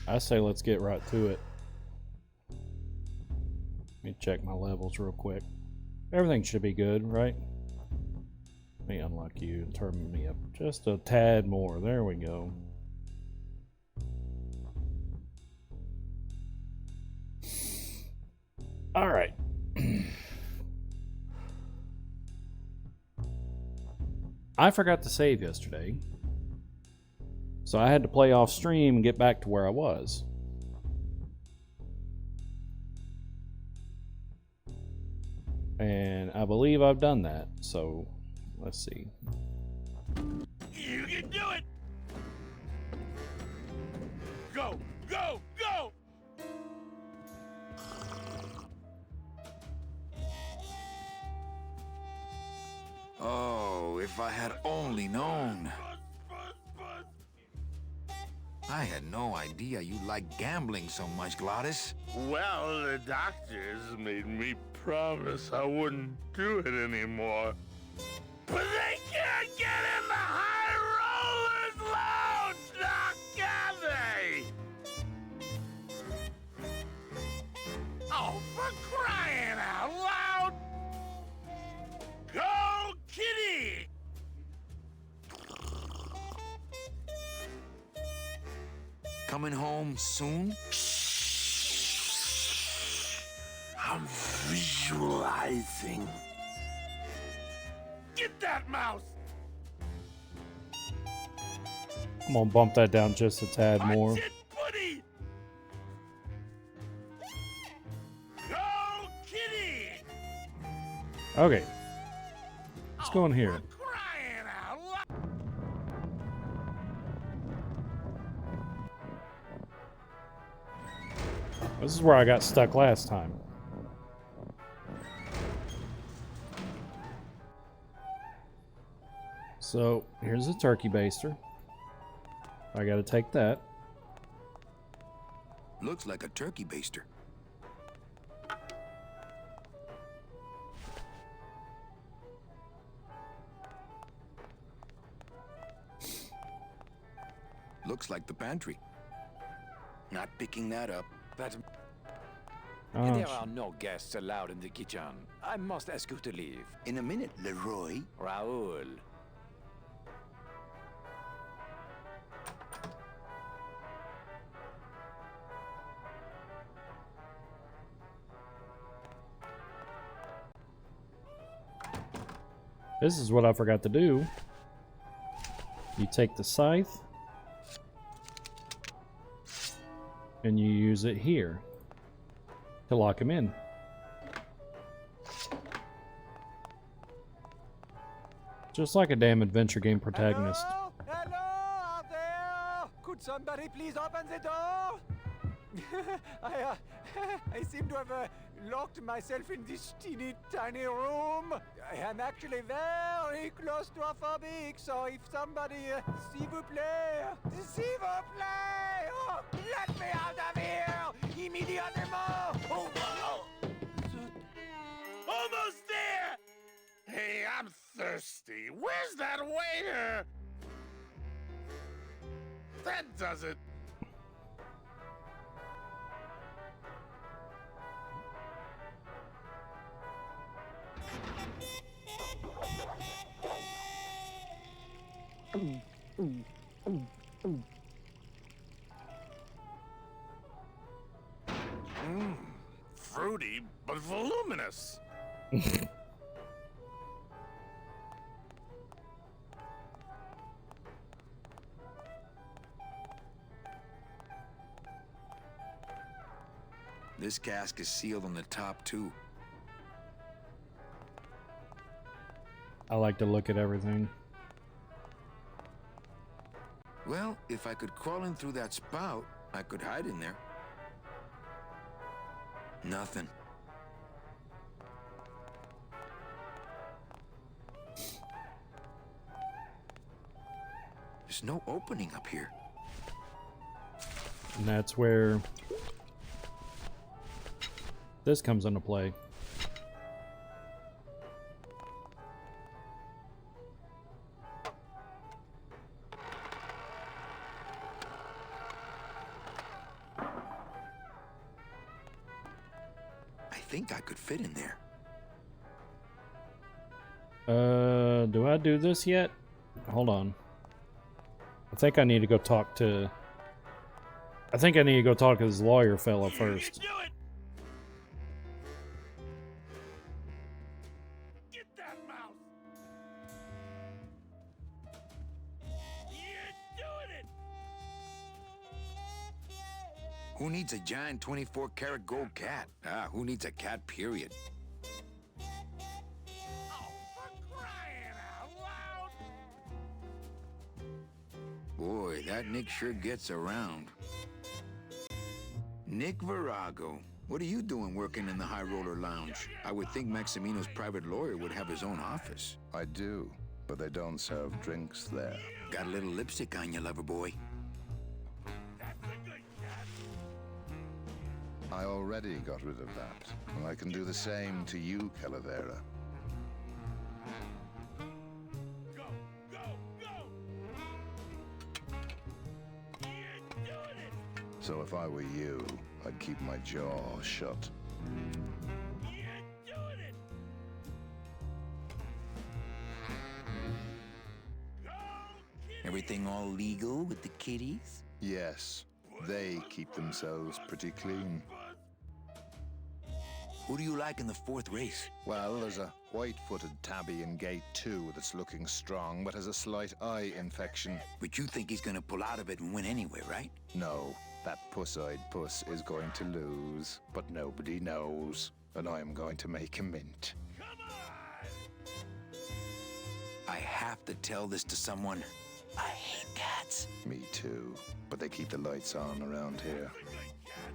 I say let's get right to it. Let me check my levels real quick. Everything should be good, right? Let me unlock you and turn me up just a tad more. There we go. All right. I forgot to save yesterday, so I had to play off stream and get back to where I was. And I believe I've done that, so let's see. You can do it! Go, go, go! Oh, if I had only known. I had no idea you liked gambling so much, Glottis. Well, the doctors made me promise I wouldn't do it anymore. But they can't get in the high rollers lounge, now can they? Oh, for crying out loud! Go, kitty! Coming home soon? I'm visualizing. Get that mouse! I'm gonna bump that down just a tad more. Watch it, buddy! Go, kitty! Okay. Let's go in here. For crying out loud! This is where I got stuck last time. So, here's a turkey baster. I gotta take that. Looks like a turkey baster. Looks like the pantry. Not picking that up. But Oh, there are no guests allowed in the kitchen. I must ask you to leave. In a minute, Leroy. Raoul. this is what I forgot to do. You take the scythe and you use it here to lock him in. Just like a damn adventure game protagonist. Hello? Hello out there? Could somebody please open the door? I seem to have locked myself in this teeny tiny room. I am actually very claustrophobic, so if somebody, s'il vous plaît, oh, let me out of here immediately. Oh, oh. Almost there! Hey, I'm thirsty. Where's that waiter? That does it. Fruity, but voluminous. This cask is sealed on the top, too. I like to look at everything. Well, if I could crawl in through that spout, I could hide in there. Nothing. There's no opening up here. And that's where this comes into play. think I could fit in there. Do I do this yet? Hold on. I think I need to go talk to... I think I need to go talk to this lawyer fella first. You do it! Get that mouse! You're doing it! Who needs a giant 24-karat gold cat? Who needs a cat, period? Oh, for crying out loud! Boy, that Nick sure gets around. Nick Virago, what are you doing working in the High Roller Lounge? I would think Maximino's private lawyer would have his own office. I do, but they don't serve drinks there. Got a little lipstick on you, lover boy. That's a good cat. I already got rid of that, and I can do the same to you, Calavera. Go, go, go! You're doing it! So if I were you, I'd keep my jaw shut. You're doing it! Go, kitty! Everything all legal with the kitties? Yes, they keep themselves pretty clean. Who do you like in the fourth race? Well, there's a white-footed tabby in gate 2 that's looking strong, but has a slight eye infection. But you think he's gonna pull out of it and win anyway, right? No, that puss-eyed puss is going to lose, but nobody knows, and I'm going to make him mint. Come on! I have to tell this to someone. I hate cats. Me too, but they keep the lights on around here. That's a good cat.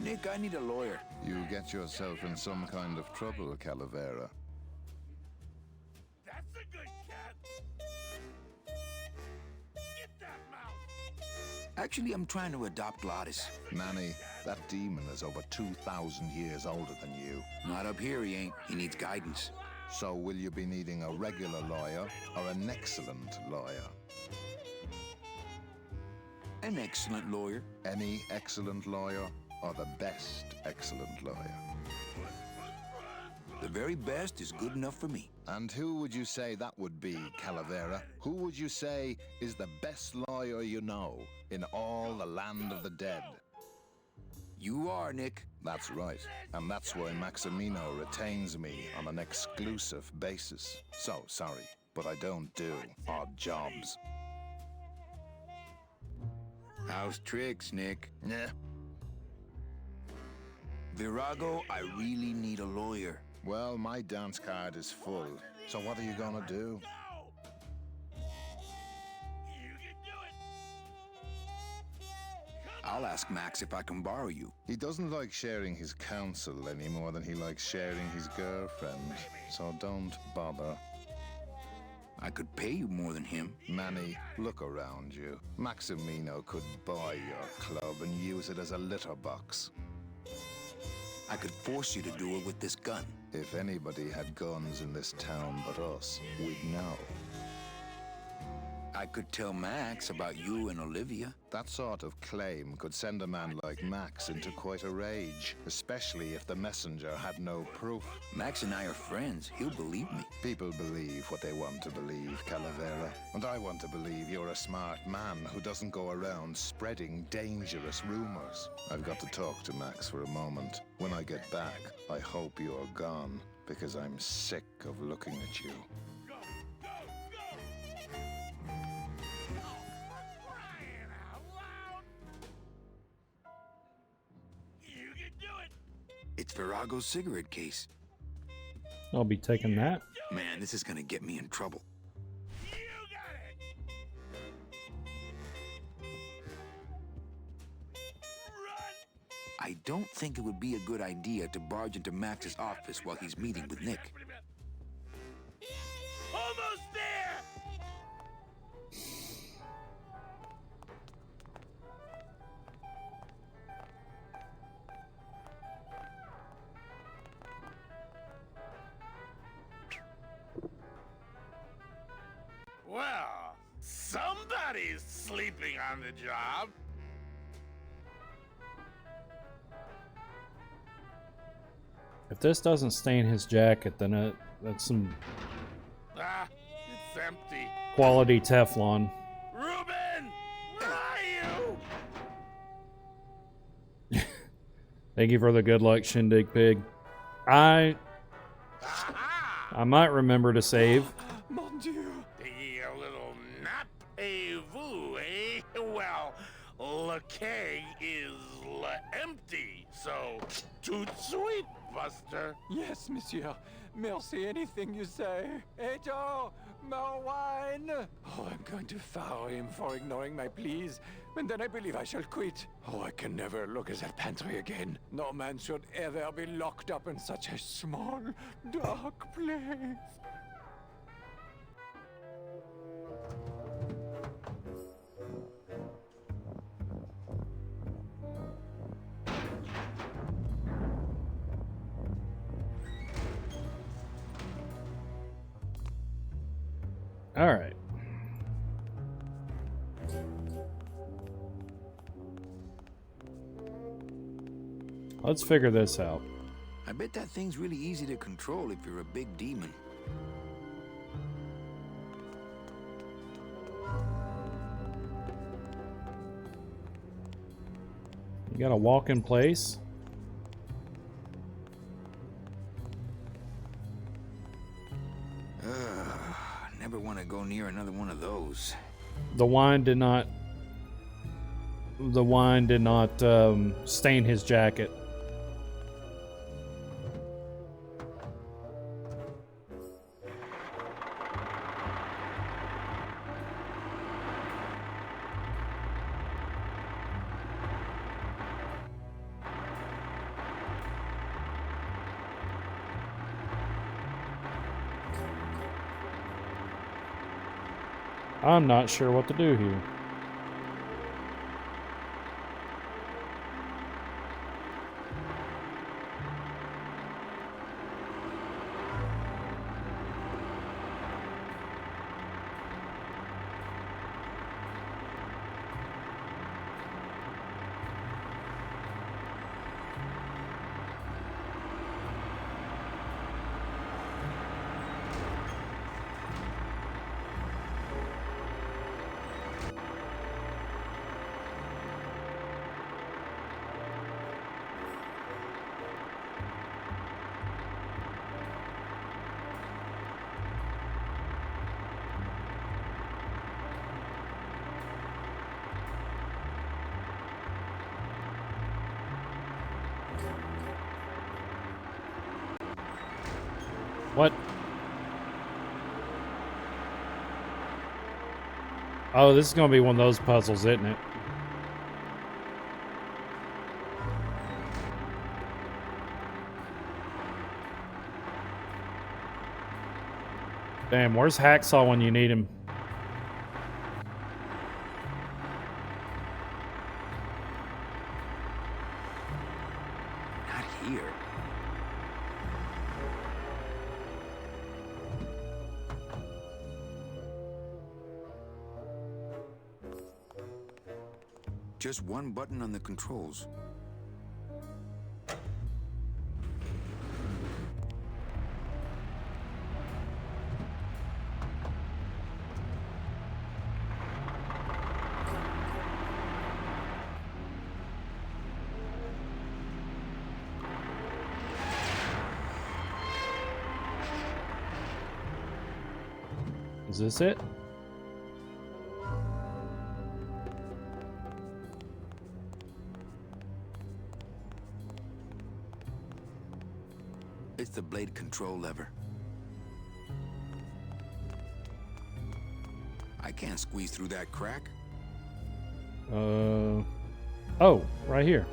Nick, I need a lawyer. You get yourself in some kind of trouble, Calavera. That's a good cat. Get that mouse. Actually, I'm trying to adopt Glottis. Manny, that demon is over 2,000 years older than you. Not up here, he ain't. He needs guidance. So will you be needing a regular lawyer or an excellent lawyer? An excellent lawyer. Any excellent lawyer or the best excellent lawyer? The very best is good enough for me. And who would you say that would be, Calavera? Who would you say is the best lawyer you know in all the land of the dead? You are, Nick. That's right, and that's why Maximino retains me on an exclusive basis. So, sorry, but I don't do odd jobs. How's tricks, Nick? Yeah. Virago, I really need a lawyer. Well, my dance card is full, so what are you gonna do? Go! You can do it! I'll ask Max if I can borrow you. He doesn't like sharing his counsel any more than he likes sharing his girlfriend, so don't bother. I could pay you more than him. Manny, look around you. Maximino could buy your club and use it as a litter box. I could force you to do it with this gun. If anybody had guns in this town but us, we'd know. I could tell Max about you and Olivia. That sort of claim could send a man like Max into quite a rage, especially if the messenger had no proof. Max and I are friends. He'll believe me. People believe what they want to believe, Calavera. And I want to believe you're a smart man who doesn't go around spreading dangerous rumors. I've got to talk to Max for a moment. When I get back, I hope you're gone, because I'm sick of looking at you. Go, go, go! Oh, for crying out loud! You can do it! It's Virago's cigarette case. I'll be taking that. Man, this is gonna get me in trouble. You got it! Run! I don't think it would be a good idea to barge into Max's office while he's meeting with Nick. Almost there! Well, somebody's sleeping on the job. If this doesn't stain his jacket, then that's some Ah, it's empty. quality Teflon. Ruben, where are you? Thank you for the good luck, Shindig Pig. I Aha! might remember to save. Mon Dieu! Taking a little nap, vous, eh? Well, le keg is empty, so toot sweet, Buster. Yes, monsieur. Merci, anything you say. Eto, more wine. Oh, I'm going to fire him for ignoring my pleas, and then I believe I shall quit. Oh, I can never look at that pantry again. No man should ever be locked up in such a small, dark place. All right. Let's figure this out. I bet that thing's really easy to control if you're a big demon. You gotta walk in place. Never want to go near another one of those. The wine did not stain his jacket. I'm not sure what to do here. What? Oh, this is gonna be one of those puzzles, isn't it? Damn, where's Hacksaw when you need him? Not here. Just one button on the controls. Is this it? It's the blade control lever. I can't squeeze through that crack. Oh, right here.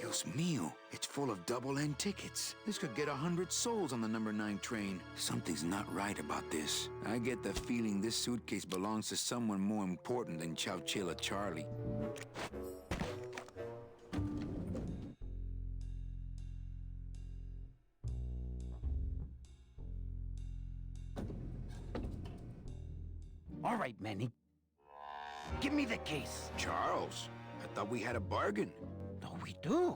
Dios mío, it's full of double-end tickets. This could get 100 souls on the number 9 train. Something's not right about this. I get the feeling this suitcase belongs to someone more important than Chowchilla Charlie. All right, Manny. Give me the case. Charles, I thought we had a bargain. No, we do.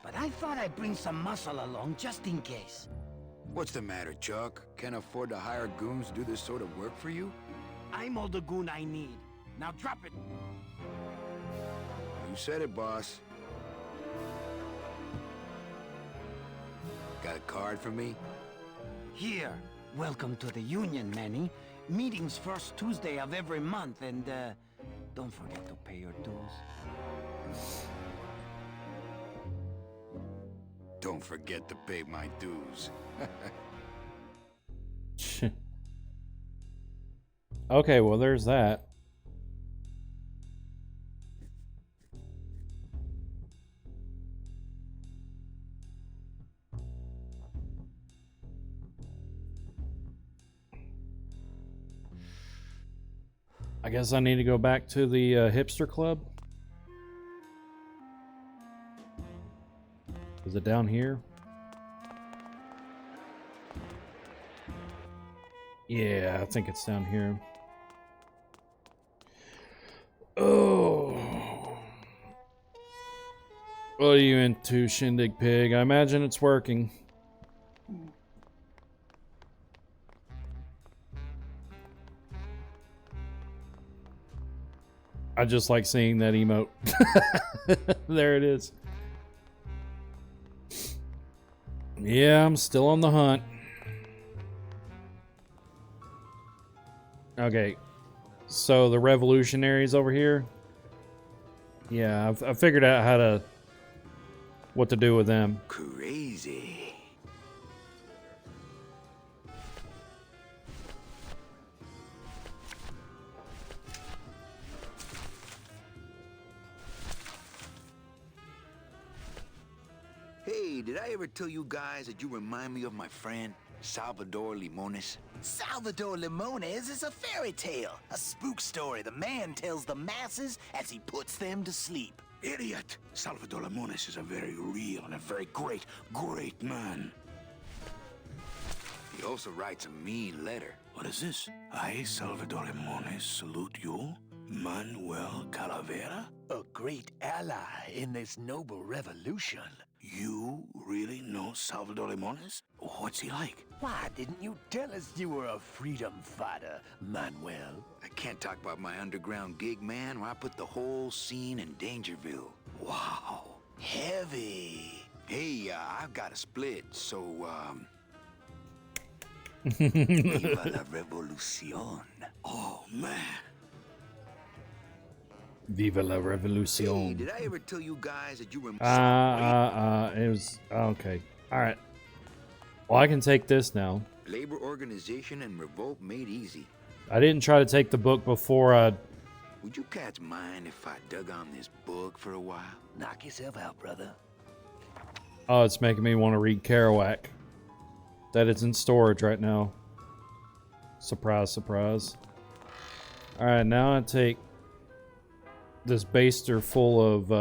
But I thought I'd bring some muscle along just in case. What's the matter, Chuck? Can't afford to hire goons to do this sort of work for you? I'm all the goon I need. Now drop it. You said it, boss. Got a card for me? Here. Welcome to the Union, Manny. Meetings first Tuesday of every month, and don't forget to pay your dues. Don't forget to pay my dues. Okay, well, there's that. I guess I need to go back to the hipster club. Is it down here? Yeah, I think it's down here. Oh. What are you into, Shindig Pig? I imagine it's working. I just like seeing that emote. There it is. Yeah, I'm still on the hunt. Okay, so the revolutionaries over here. Yeah, I figured out what to do with them. Crazy. Hey, did I ever tell you guys that you remind me of my friend, Salvador Limones? Salvador Limones is a fairy tale, a spook story the man tells the masses as he puts them to sleep. Idiot! Salvador Limones is a very real and a very great man. He also writes a mean letter. What is this? I, Salvador Limones, salute you, Manuel Calavera? A great ally in this noble revolution. You really know Salvador Limones? What's he like? Why didn't you tell us you were a freedom fighter, Manuel? I can't talk about my underground gig, man, where I put the whole scene in Dangerville. Wow. Heavy. Hey, I've got a split, so, Viva la revolución. Oh, man. Viva la Hey, revolution. did I ever tell you guys that you were... It was okay. All right. Well, I can take this now. Labor organization and revolt made easy. I didn't try to take the book before I. Would you cats mind if I dug on this book for a while? Knock yourself out, brother. Oh, it's making me want to read Kerouac. That it's in storage right now. Surprise, surprise. All right, now I take this baster full of.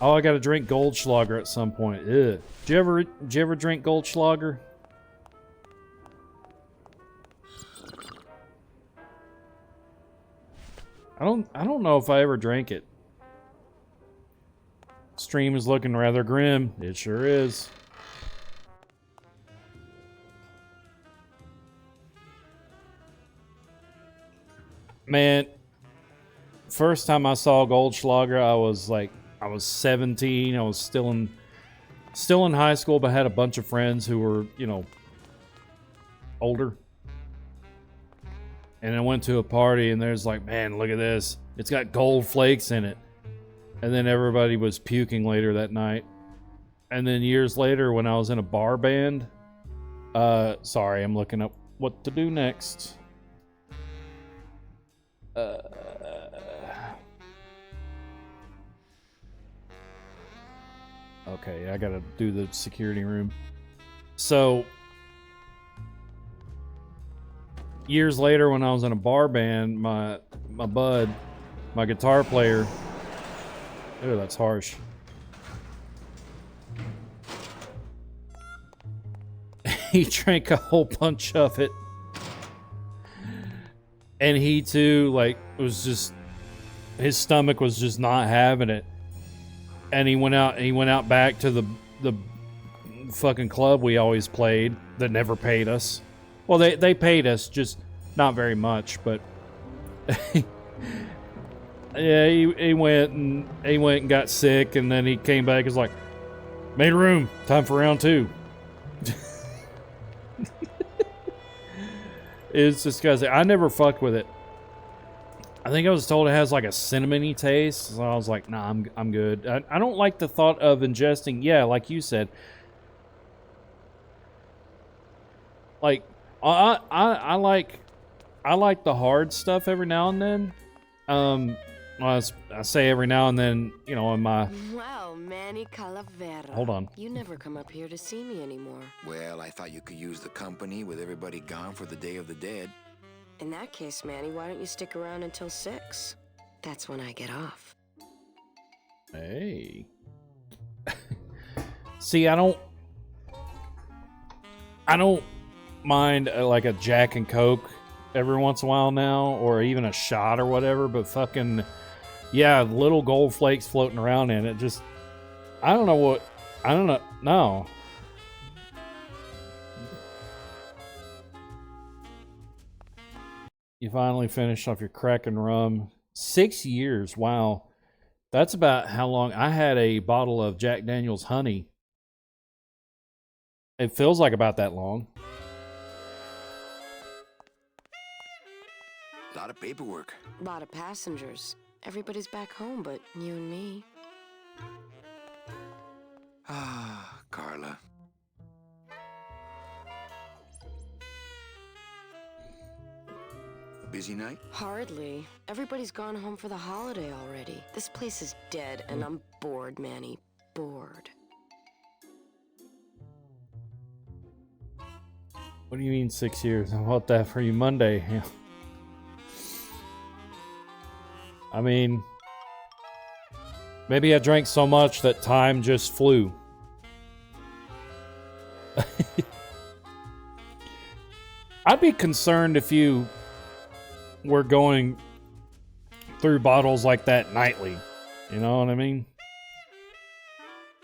Oh, I got to drink Goldschlager at some point. Ugh. Did you ever drink Goldschlager? I don't know if I ever drank it. Stream is looking rather grim. It sure is. Man, first time I saw Goldschlager, I was 17. I was still in high school, but had a bunch of friends who were, older. And I went to a party and there's like, man, look at this. It's got gold flakes in it. And then everybody was puking later that night. And then years later when I was in a bar band, sorry, I'm looking up what to do next. Okay, I gotta do the security room. So, years later, when I was in a bar band, my bud, my guitar player. Oh, that's harsh. He drank a whole bunch of it, and he too, like, was just, his stomach was just not having it, and he went out back to the fucking club we always played that never paid us. Well, they paid us, just not very much, but yeah, he went and got sick, and then he came back. He's like, made room, time for round 2. It's disgusting. I never fucked with it. I think I was told it has like a cinnamony taste, so I was like, nah, I'm good. I don't like the thought of ingesting. Yeah, like you said. Like I like the hard stuff every now and then. I say every now and then, you know, in my... Well, Manny Calavera. Hold on. You never come up here to see me anymore. Well, I thought you could use the company with everybody gone for the Day of the Dead. In that case, Manny, why don't you stick around until 6? That's when I get off. Hey. See, I don't mind like a Jack and Coke every once in a while now, or even a shot or whatever, but fucking... Yeah, little gold flakes floating around in it. Just, I don't know. No. You finally finished off your Kraken rum. 6 years. Wow. That's about how long I had a bottle of Jack Daniel's honey. It feels like about that long. A lot of paperwork. A lot of passengers. Everybody's back home but you and me. Ah, Carla. A busy night? Hardly. Everybody's gone home for the holiday already. This place is dead and I'm bored, Manny. Bored. What do you mean 6 years? I bought that for you Monday. I mean, maybe I drank so much that time just flew. I'd be concerned if you were going through bottles like that nightly. You know what I mean?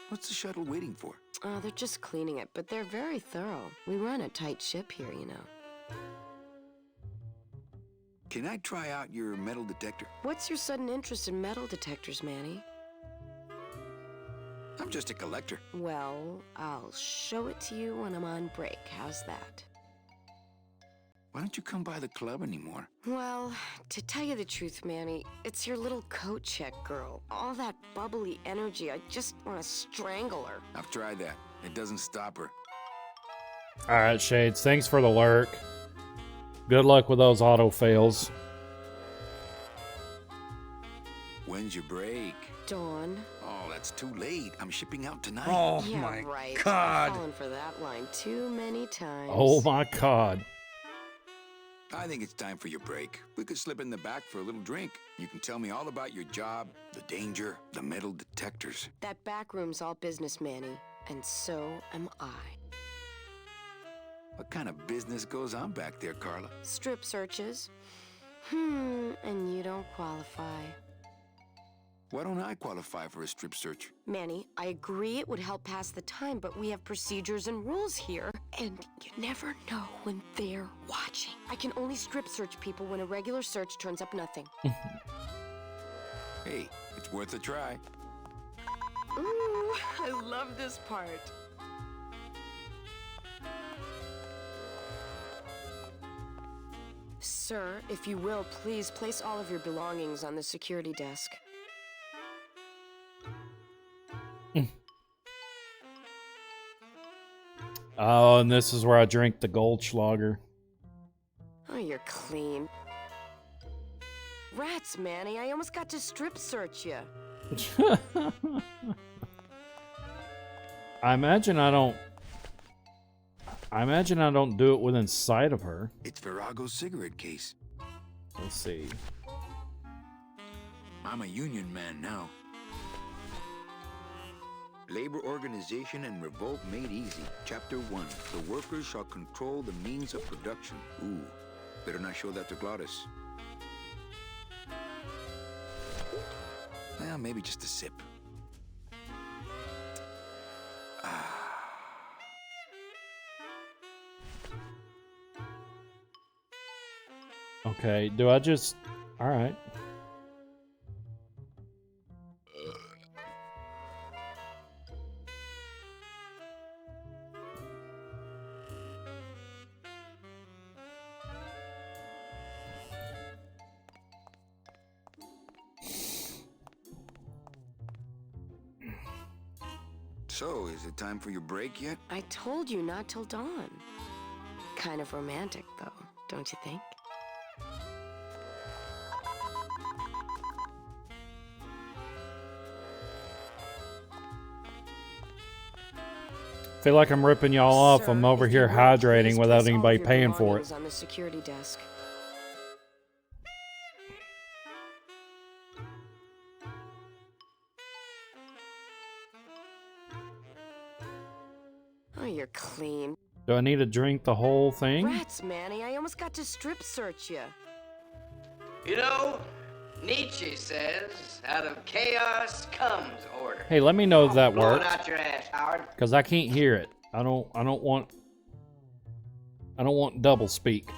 What's the shuttle waiting for? Oh, they're just cleaning it, but they're very thorough. We run a tight ship here, you know. Can I try out your metal detector? What's your sudden interest in metal detectors, Manny? I'm just a collector. Well, I'll show it to you when I'm on break. How's that? Why don't you come by the club anymore? Well, to tell you the truth, Manny, it's your little coat check girl. All that bubbly energy, I just want to strangle her. I've tried that. It doesn't stop her. All right, Shades. Thanks for the lurk. Good luck with those auto fails. When's your break? Dawn. Oh, that's too late. I'm shipping out tonight. Oh Yeah, my right. God. I've fallen for that line too many times. Oh my God. I think it's time for your break. We could slip in the back for a little drink. You can tell me all about your job, the danger, the metal detectors. That back room's all business, Manny. And so am I. What kind of business goes on back there, Carla? Strip searches. And you don't qualify. Why don't I qualify for a strip search? Manny, I agree it would help pass the time, but we have procedures and rules here. And you never know when they're watching. I can only strip search people when a regular search turns up nothing. Hey, it's worth a try. Ooh, I love this part. Sir, if you will, please place all of your belongings on the security desk. Oh, and this is where I drink the Goldschlager. Oh, you're clean. Rats, Manny, I almost got to strip search you. I imagine I don't do it within sight of her. It's Virago's cigarette case. Let's see. I'm a union man now. Labor organization and revolt made easy. Chapter 1. The workers shall control the means of production. Ooh, better not show that to Glottis. Well, maybe just a sip. Okay, do I just... Alright. So, is it time for your break yet? I told you not till dawn. Kind of romantic, though, don't you think? Feel like I'm ripping y'all off. Sir, I'm over if here you will, hydrating please without place all anybody of your paying for it. belongings on the security desk. Oh, you're clean. Do I need to drink the whole thing? Rats, Manny, I almost got to strip search you. You know, Nietzsche says, out of chaos comes order. Hey, let me know if that Blowing works, out your ass, Howard. because I can't hear it. I don't want double speak.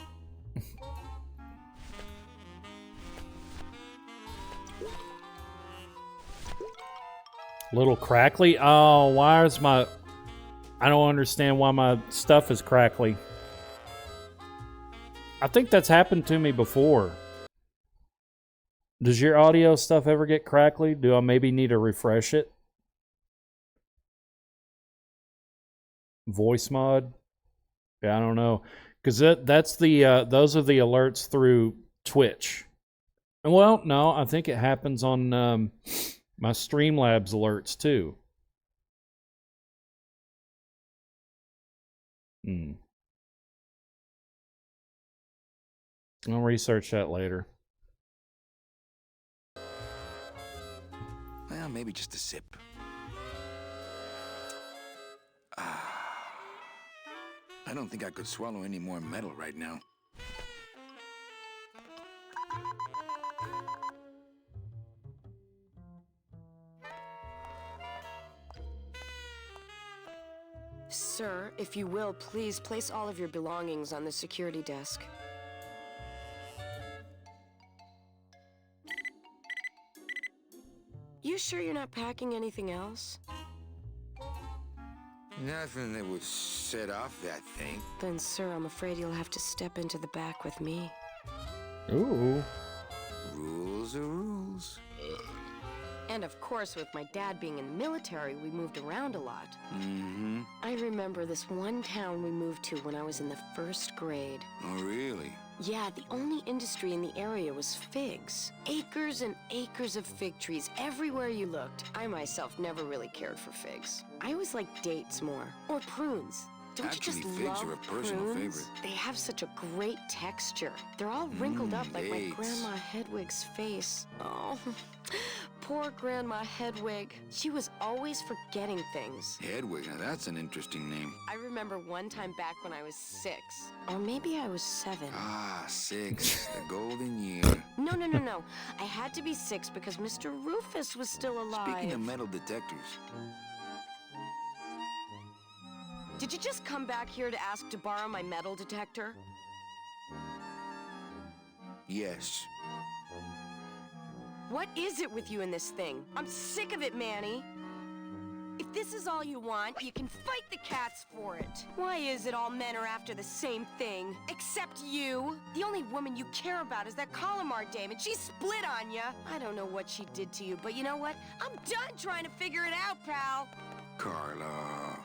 Little crackly? Oh, why is my... I don't understand why my stuff is crackly. I think that's happened to me before. Does your audio stuff ever get crackly? Do I maybe need to refresh it? Voice mod? Yeah, I don't know. Because that's the those are the alerts through Twitch. Well, no, I think it happens on my Streamlabs alerts too. I'll research that later. Well, maybe just a sip. I don't think I could swallow any more metal right now. Sir, if you will, please place all of your belongings on the security desk. You sure you're not packing anything else? Nothing that would set off that thing. Then, sir, I'm afraid you'll have to step into the back with me. Ooh. Rules are rules. And of course, with my dad being in the military, we moved around a lot. Mm-hmm. I remember this one town we moved to when I was in the 1st grade. Oh, really? Yeah, the only industry in the area was figs. Acres and acres of fig trees everywhere you looked. I myself never really cared for figs. I always liked dates more. Or prunes. Don't Actually, you just figs love are a personal prunes? favorite. They have such a great texture. They're all wrinkled up like my dates. Grandma Hedwig's face. Oh, poor Grandma Hedwig. She was always forgetting things. Hedwig, now that's an interesting name. I remember one time back when I was 6. Or maybe I was 7. Ah, 6, the golden year. No. I had to be 6 because Mr. Rufus was still alive. Speaking of metal detectors, Did you just come back here to ask to borrow my metal detector? yes. What is it with you in this thing? I'm sick of it, Manny. If this is all you want, you can fight the cats for it. Why is it all men are after the same thing? Except you. The only woman you care about is that Calamar dame, and she split on you. I don't know what she did to you, but you know what? I'm done trying to figure it out, pal. Carla.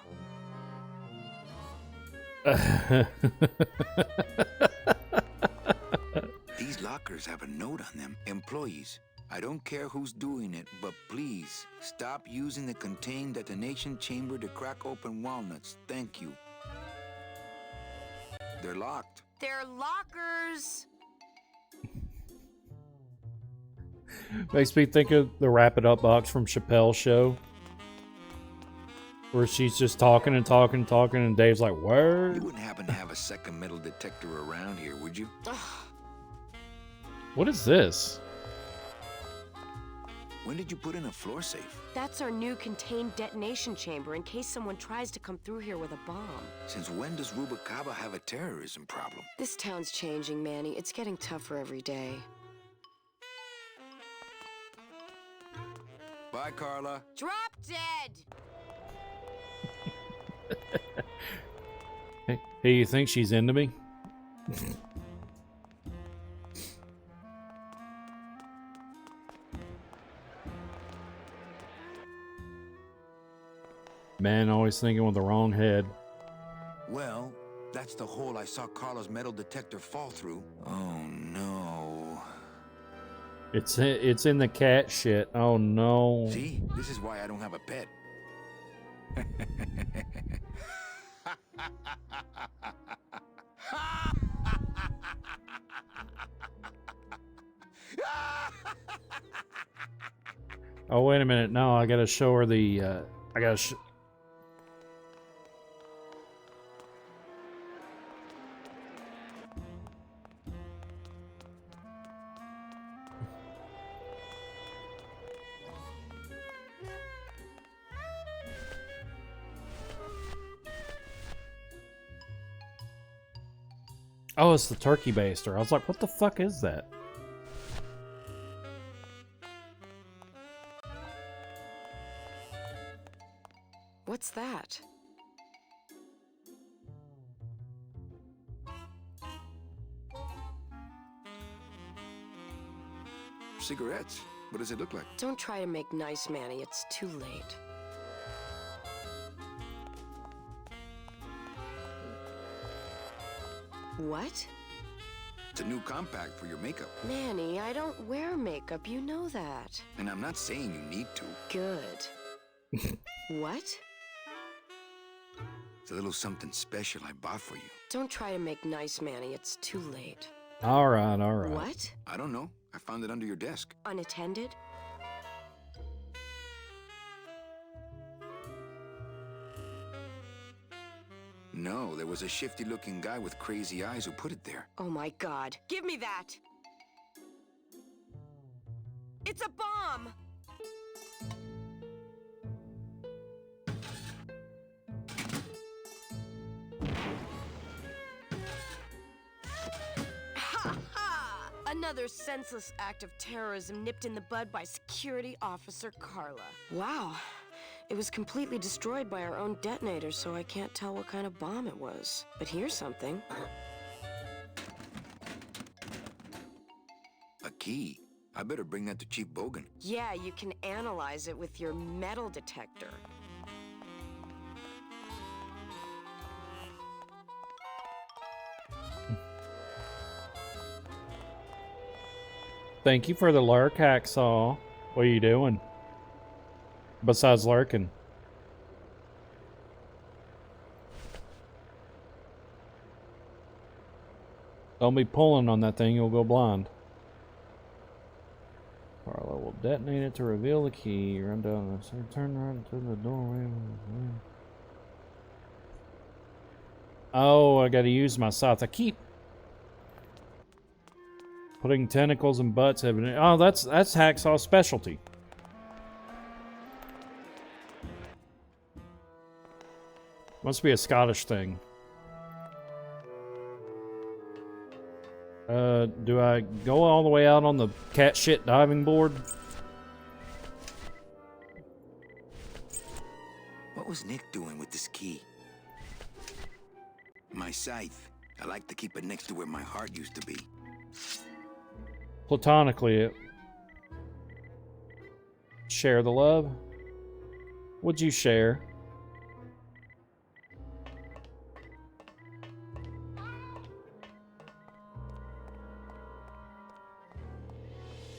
These lockers have a note on them. Employees. I don't care who's doing it, but please, stop using the contained detonation chamber to crack open walnuts. Thank you. They're locked. They're lockers. Makes me think of the Wrap It Up box from Chappelle's show, where she's just talking and talking and talking, and Dave's like, "Word." You wouldn't happen to have a second metal detector around here, would you? What is this? When did you put in a floor safe? That's our new contained detonation chamber in case someone tries to come through here with a bomb. Since when does Rubacaba have a terrorism problem? This town's changing, Manny. It's getting tougher every day. Bye, Carla. Drop dead! Hey, you think she's into me? Man, always thinking with the wrong head. Well, that's the hole I saw Carla's metal detector fall through. Oh, no. It's in the cat shit. Oh, no. See? This is why I don't have a pet. Oh, wait a minute. No, I gotta show her the, I gotta Oh, it's the turkey baster. I was like, what the fuck is that? What's that? Cigarettes. What does it look like? Don't try to make nice, Manny. It's too late. What? It's a new compact for your makeup. Manny, I don't wear makeup. You know that. And I'm not saying you need to. Good. What? It's a little something special I bought for you. Don't try to make nice, Manny. It's too late. All right, all right. What? I don't know. I found it under your desk. Unattended? No, there was a shifty-looking guy with crazy eyes who put it there. Oh my God. Give me that! It's a bomb! Ha ha! Another senseless act of terrorism nipped in the bud by Security Officer Carla. Wow. It was completely destroyed by our own detonator, so I can't tell what kind of bomb it was. But here's something. A key. I better bring that to Chief Bogan. Yeah, you can analyze it with your metal detector. Thank you for the lurk, Hacksaw. What are you doing? Besides lurking. Don't be pulling on that thing, you'll go blind. Carla will detonate it to reveal the key. Run down this. Turn right to the doorway. Oh, I gotta use my scythe. I keep putting tentacles and butts. Oh, that's Hacksaw's specialty. Must be a Scottish thing. Do I go all the way out on the cat shit diving board? What was Nick doing with this key? My scythe. I like to keep it next to where my heart used to be. Platonically, share the love. Would you share?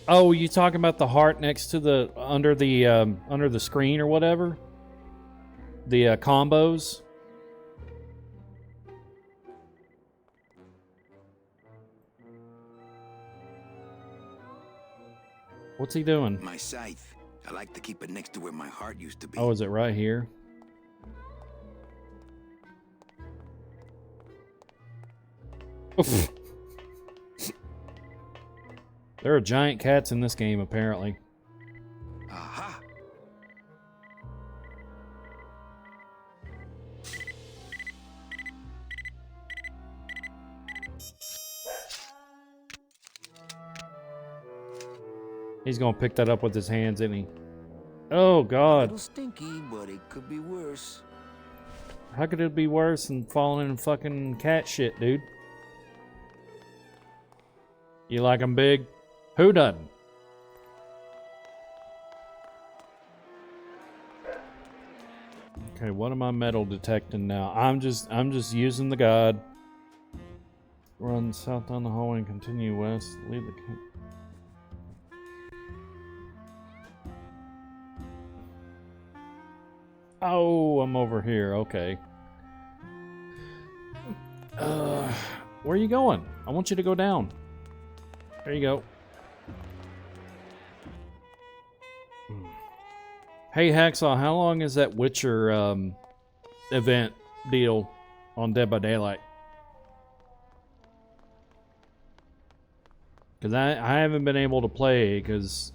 Oh, you talking about the heart next to the under the screen or whatever? The combos. What's he doing? My scythe. I like to keep it next to where my heart used to be. Oh, is it right here? Oof. There are giant cats in this game, apparently. Aha! He's gonna pick that up with his hands, isn't he? Oh, A God. little stinky, but it could be worse. How could it be worse than falling in fucking cat shit, dude? You like 'em big? Who doesn't? Okay, what am I metal detecting now? I'm just using the guide. Run south down the hallway and continue west. Leave the camp. Oh, I'm over here. Okay. Where are you going? I want you to go down. There you go. Hey, Hacksaw, how long is that Witcher event deal on Dead by Daylight? Because I haven't been able to play because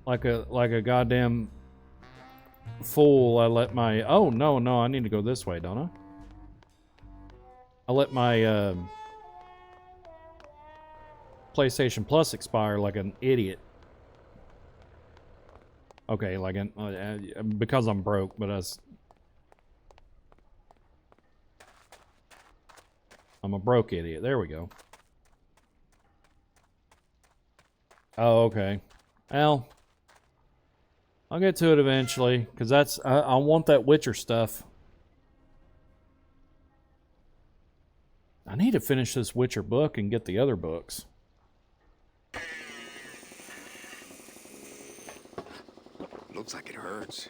like a goddamn fool, I let my... Oh, no, I need to go this way, don't I? I let my PlayStation Plus expire like an idiot. Okay, like because I'm broke, but I'm a broke idiot. There we go. Oh, okay. Well, I'll get to it eventually, because that's I want that Witcher stuff. I need to finish this Witcher book and get the other books. Looks like it hurts.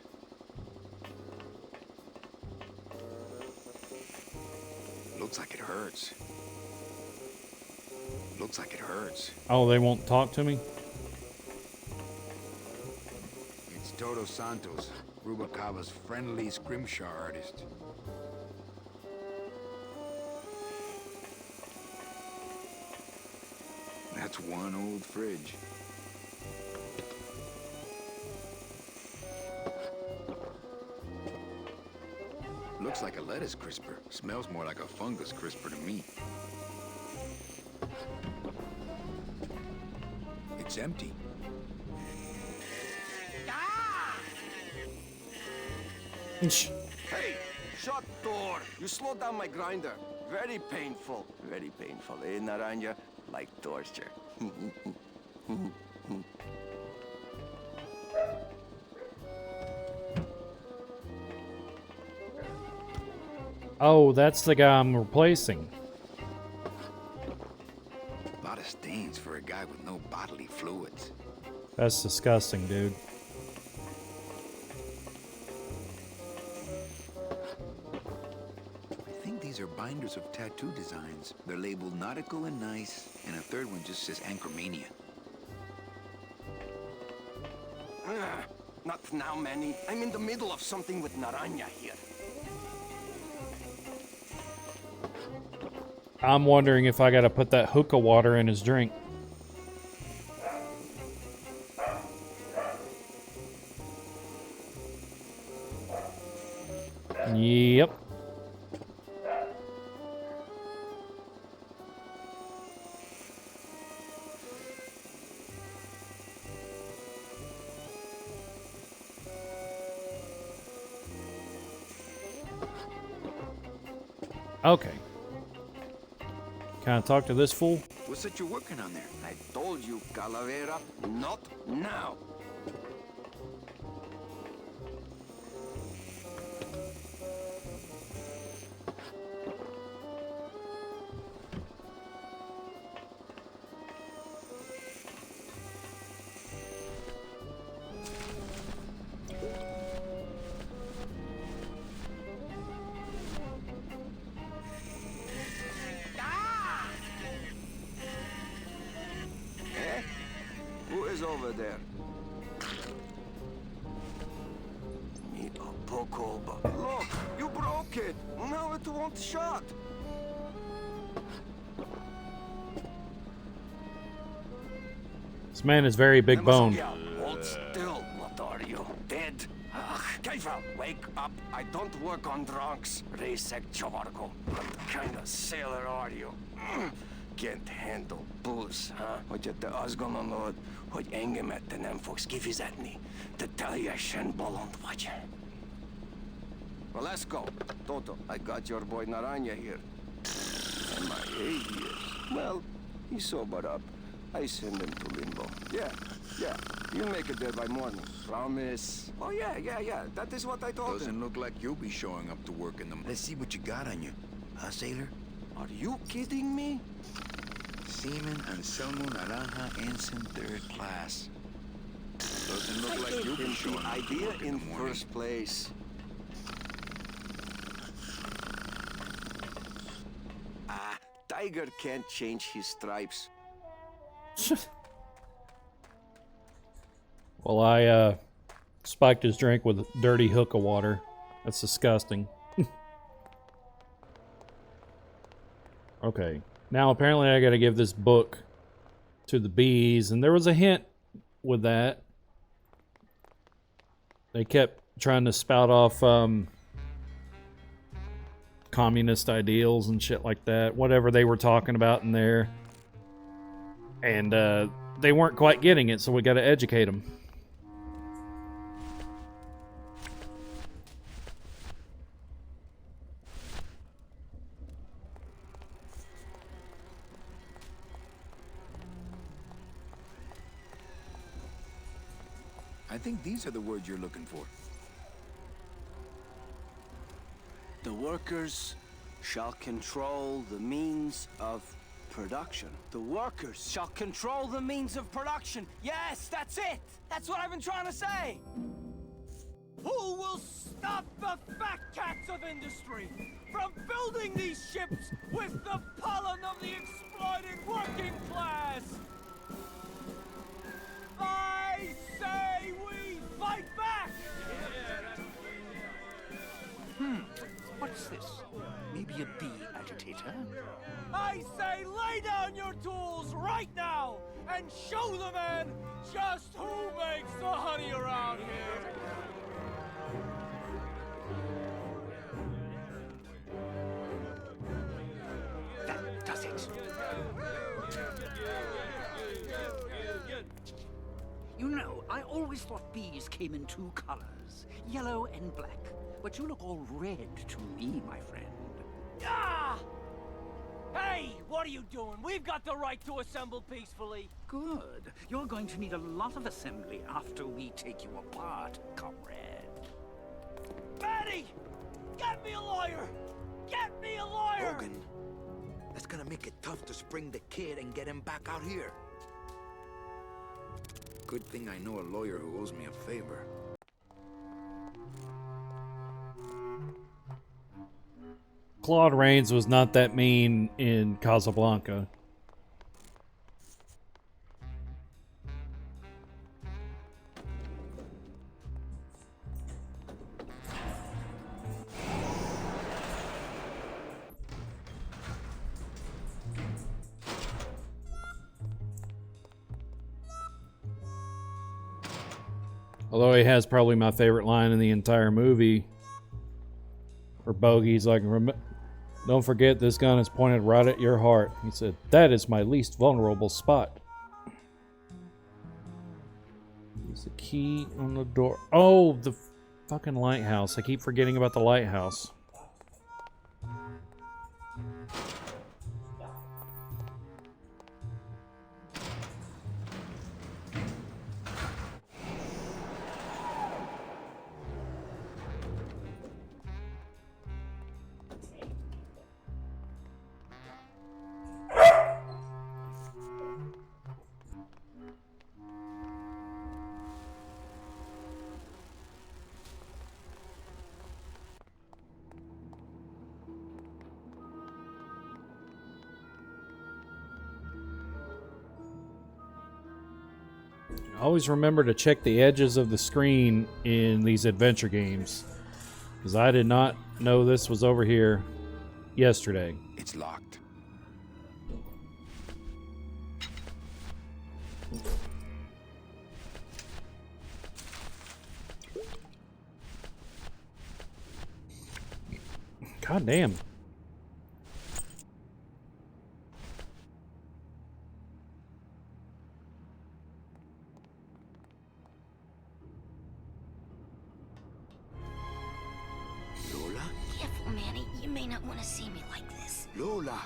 Looks like it hurts. Looks like it hurts. Oh, they won't talk to me? It's Toto Santos, Rubalcaba's friendly scrimshaw artist. That's one old fridge. Looks like a lettuce crisper. Smells more like a fungus crisper to me. It's empty. Shh. Hey, shut door! You slowed down my grinder. Very painful. Very painful, eh, Naranja? Like torture. Oh, that's the guy I'm replacing. A lot of stains for a guy with no bodily fluids. That's disgusting, dude. I think these are binders of tattoo designs. They're labeled nautical and nice, and a third one just says Anchormania. Not now, Manny. I'm in the middle of something with Naranja here. I'm wondering if I gotta put that hookah water in his drink. Yep. Okay. Can I talk to this fool? What's that you're working on there? I told you, Calavera, not now. is over there. Me a poco, but look, you broke it. Now it won't shut. This man is very big boned. Hold still. What are you? Dead? Kaifa, wake up. I don't work on drunks. Resek Chavarko. What kind of sailor are you? Can't handle booze, huh? Hogy te azt gondolod, hogy engemet te nem fogsz kifizetni? Te teljesen bolond vagy. Well, let's go. Toto, I got your boy Naranja here. MIA years. Well, he sobered up. I send him to limbo. Yeah. You'll make it there by morning. Promise. Oh, yeah. That is what I told him. Doesn't look like you'll be showing up to work in the... Let's see what you got on you. Huh, sailor? Are you kidding me? Seaman Anselmo Naranja Ensign 3rd Class. Doesn't look like you'll be showing up to idea work in in the morning. first place. Tiger can't change his stripes. Well, I spiked his drink with a dirty hook of water. That's disgusting. Okay. Now, apparently I gotta give this book to the bees, and there was a hint with that. They kept trying to spout off communist ideals and shit like that, whatever they were talking about in there. And they weren't quite getting it, so we gotta educate them. I think these are the words you're looking for. The workers shall control the means of production. The workers shall control the means of production. Yes, that's it. That's what I've been trying to say. Who will stop the fat cats of industry from building these ships with the pollen of the exploited working class? I say we fight back! What's this? Maybe a bee agitator? I say lay down your tools right now and show the men just who makes the honey around here! That does it. You know, I always thought bees came in two colors, yellow and black. But you look all red to me, my friend. Ah! Hey, what are you doing? We've got the right to assemble peacefully. Good. You're going to need a lot of assembly after we take you apart, comrade. Betty! Get me a lawyer! Get me a lawyer! Logan, that's gonna make it tough to spring the kid and get him back out here. Good thing I know a lawyer who owes me a favor. Claude Rains was not that mean in Casablanca. Although he has probably my favorite line in the entire movie, where Bogey's like, "Don't forget this gun is pointed right at your heart." He said, "That is my least vulnerable spot." There's the key on the door. Oh, the fucking lighthouse. I keep forgetting about the lighthouse. always remember to check the edges of the screen in these adventure games, because I did not know this was over here yesterday. It's locked. God damn. Lola? Careful, Manny. You may not want to see me like this. Lola!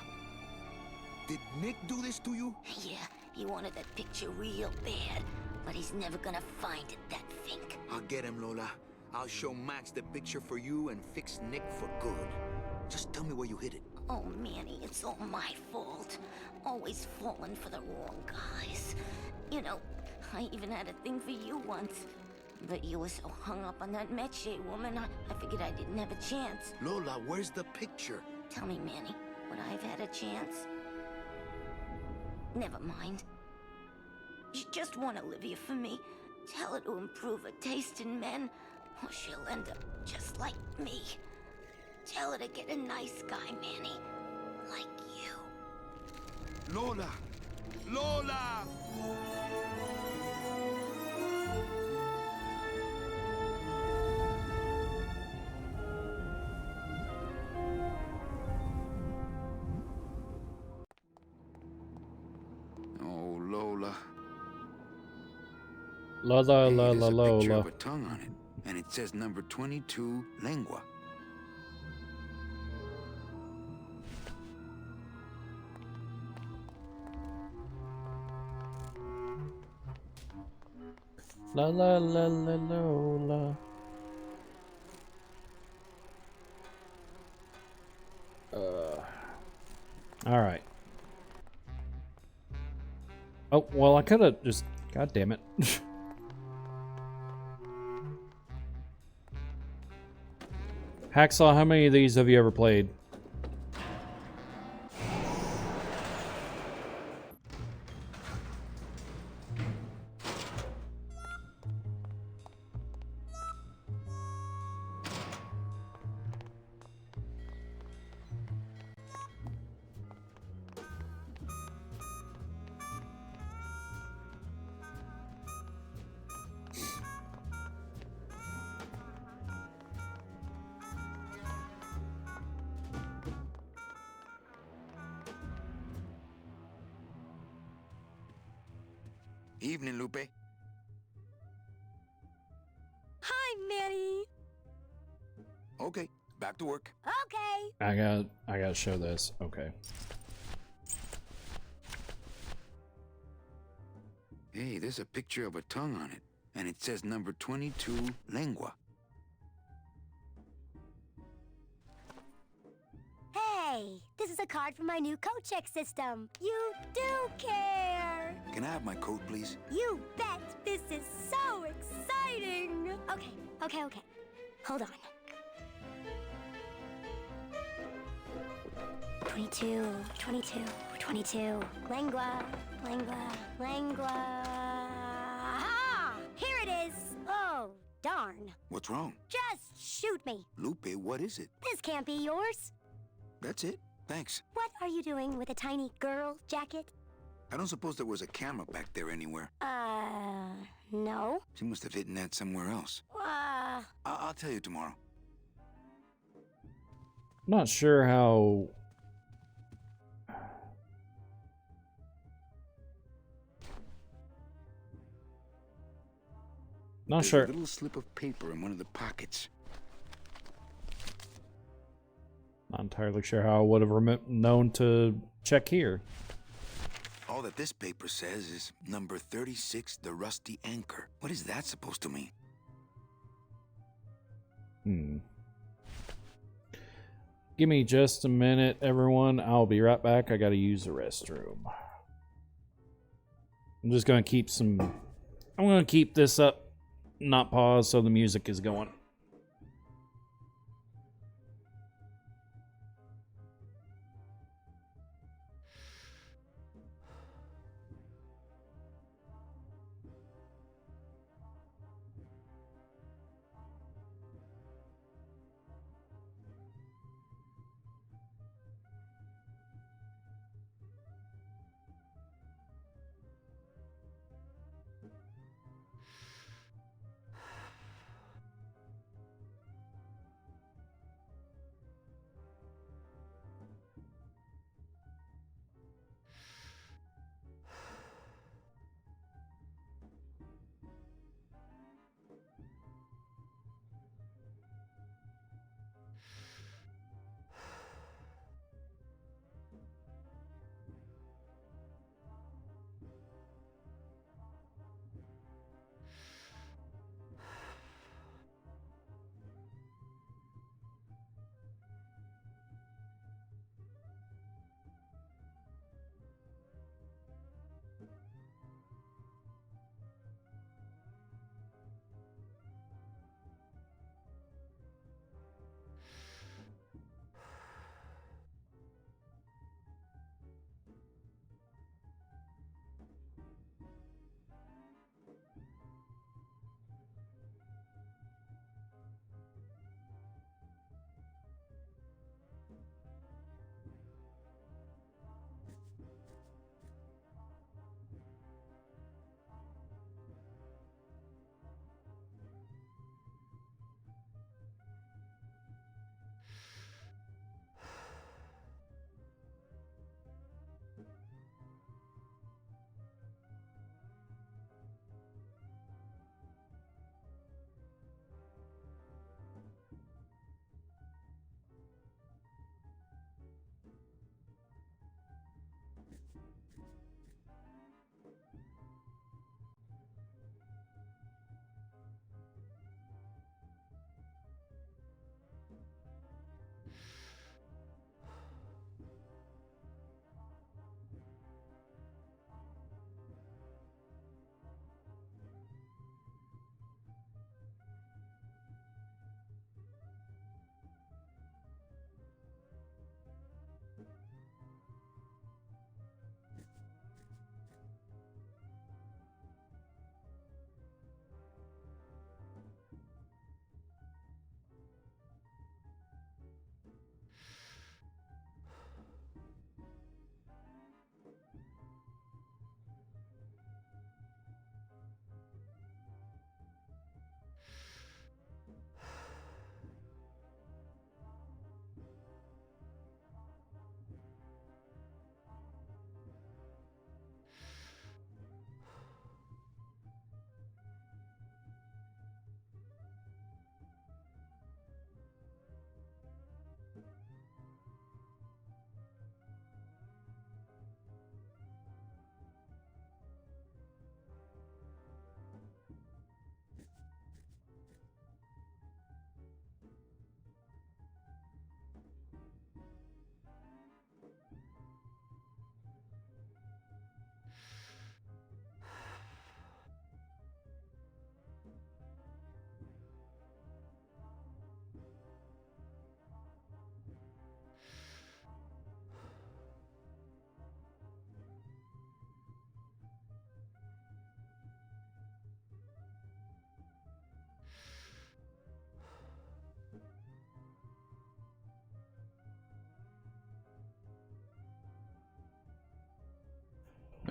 Did Nick do this to you? Yeah, he wanted that picture real bad, but he's never gonna find it, that fink. I'll get him, Lola. I'll show Max the picture for you and fix Nick for good. Just tell me where you hid it. Oh, Manny, it's all my fault. Always falling for the wrong guys. You know, I even had a thing for you once. But you were so hung up on that Meche woman, I figured I didn't have a chance. Lola, where's the picture? Tell me, Manny, would I have had a chance? Never mind. You just want Olivia for me. Tell her to improve her taste in men, or she'll end up just like me. Tell her to get a nice guy, Manny. Like you. Lola! Lola! Oh, Lola. La la Hey, la there's la a picture la. of a tongue on it, and it says number 22, lengua. La la la la la. All right. Oh, well, I could have just... God damn it. Hacksaw, how many of these have you ever played? Evening, Lupe. Hi, Manny. Okay, back to work. Okay. I gotta show this. Okay. Hey, there's a picture of a tongue on it, and it says number 22, lengua. Hey, this is a card from my new coat check system. You do care. Can I have my coat, please? You bet. This is so exciting. Okay. Hold on. 22. Lengua. Ah! Here it is. Oh, darn. What's wrong? Just shoot me. Lupe, what is it? This can't be yours. That's it. Thanks. What are you doing with a tiny girl jacket? I don't suppose there was a camera back there anywhere. No. She must have hidden that somewhere else. I'll tell you tomorrow. Not sure how... Not There's sure. a little slip of paper in one of the pockets. Not entirely sure how I would have known to check here. All that this paper says is number 36, the rusty anchor. What is that supposed to mean? Give me just a minute, everyone. I'll be right back. I gotta use the restroom. I'm just gonna keep some... I'm gonna keep this up, not pause, so the music is going.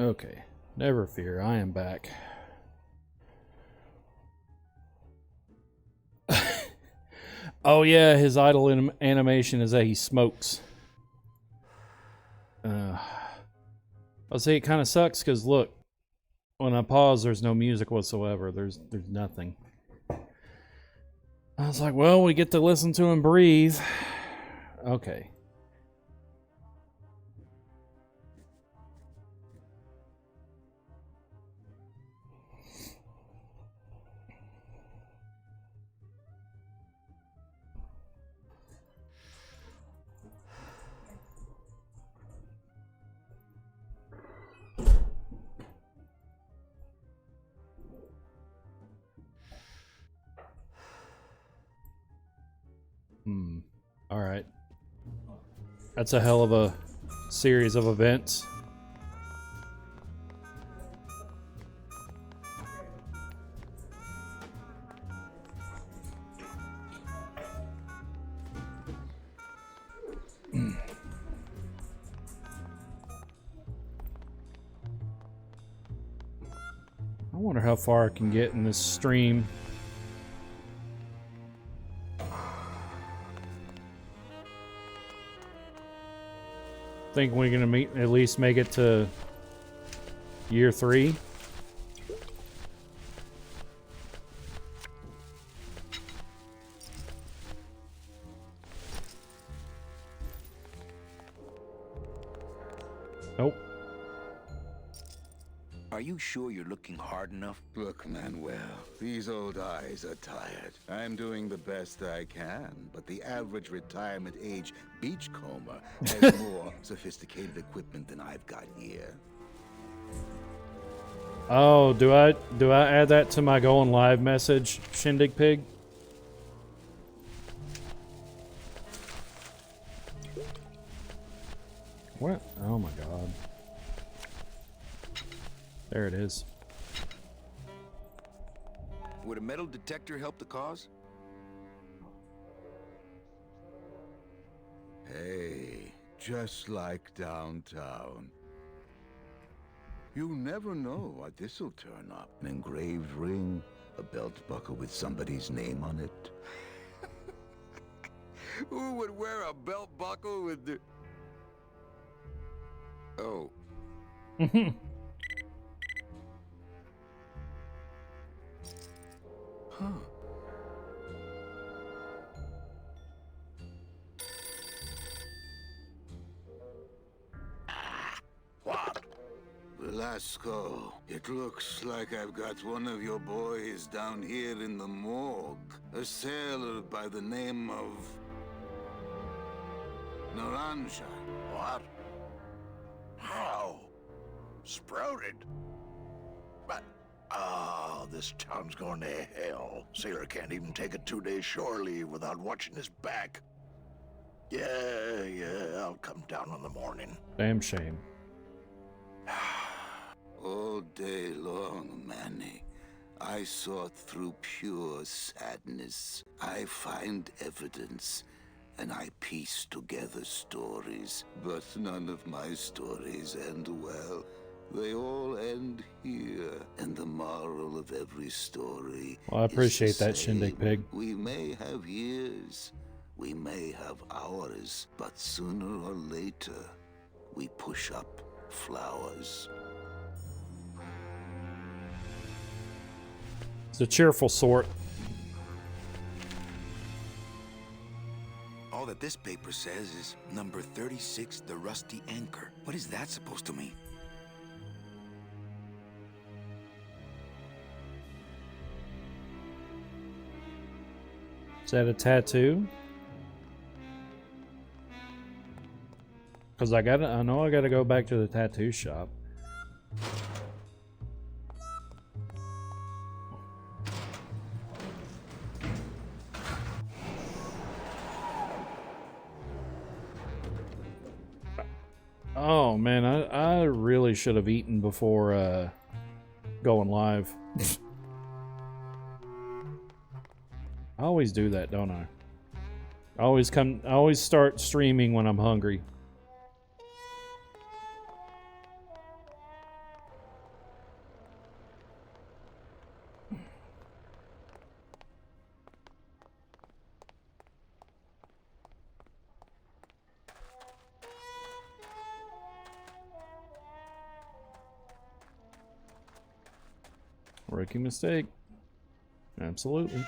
Okay, never fear, I am back. Oh yeah, his idle animation is that he smokes. I'll say it kind of sucks because look, when I pause, there's no music whatsoever. There's nothing. I was like, well, we get to listen to him breathe. Okay. All right. That's a hell of a series of events. I wonder how far I can get in this stream. Think we're gonna at least make it to year 3. Nope. Are you sure you're looking hard enough? Look, Manuel, these old eyes are tired. I'm doing the best I can, but the average retirement age beachcomber has more sophisticated equipment than I've got here. Oh, do I add that to my going live message, Shindig Pig? What? Oh my god. There it is. Would a metal detector help the cause? Hey, just like downtown. You never know what this'll turn up. An engraved ring, a belt buckle with somebody's name on it. Who would wear a belt buckle with the... Oh. Huh. What? Velasco, it looks like I've got one of your boys down here in the morgue. A sailor by the name of... Naranja. What? How? Sprouted? But... Oh, this town's going to hell. Sailor can't even take a 2-day shore leave without watching his back. Yeah, I'll come down in the morning. Damn shame. All day long, Manny, I sought through pure sadness. I find evidence, and I piece together stories. But none of my stories end well. They all end here, and the moral of every story. Well, I appreciate that, same. Shindig Pig. We may have years, we may have hours, but sooner or later, we push up flowers. It's a cheerful sort. All that this paper says is number 36, the Rusty Anchor. What is that supposed to mean? Is that a tattoo? Cause I know I gotta go back to the tattoo shop. Oh man, I really should have eaten before going live. I always do that, don't I? I always start streaming when I'm hungry. Rookie mistake. Absolutely.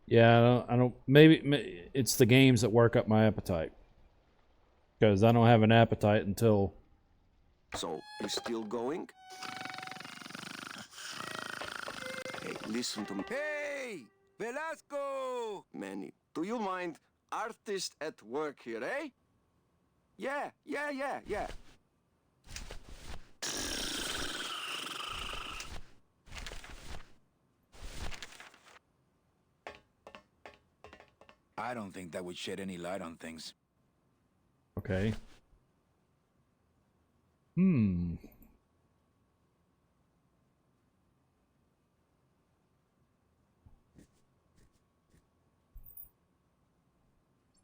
Yeah, I don't. Maybe it's the games that work up my appetite. Because I don't have an appetite until. So, you still going? Hey, listen to me. Hey! Velasco! Manny, do you mind artist at work here, eh? Yeah. I don't think that would shed any light on things. Okay.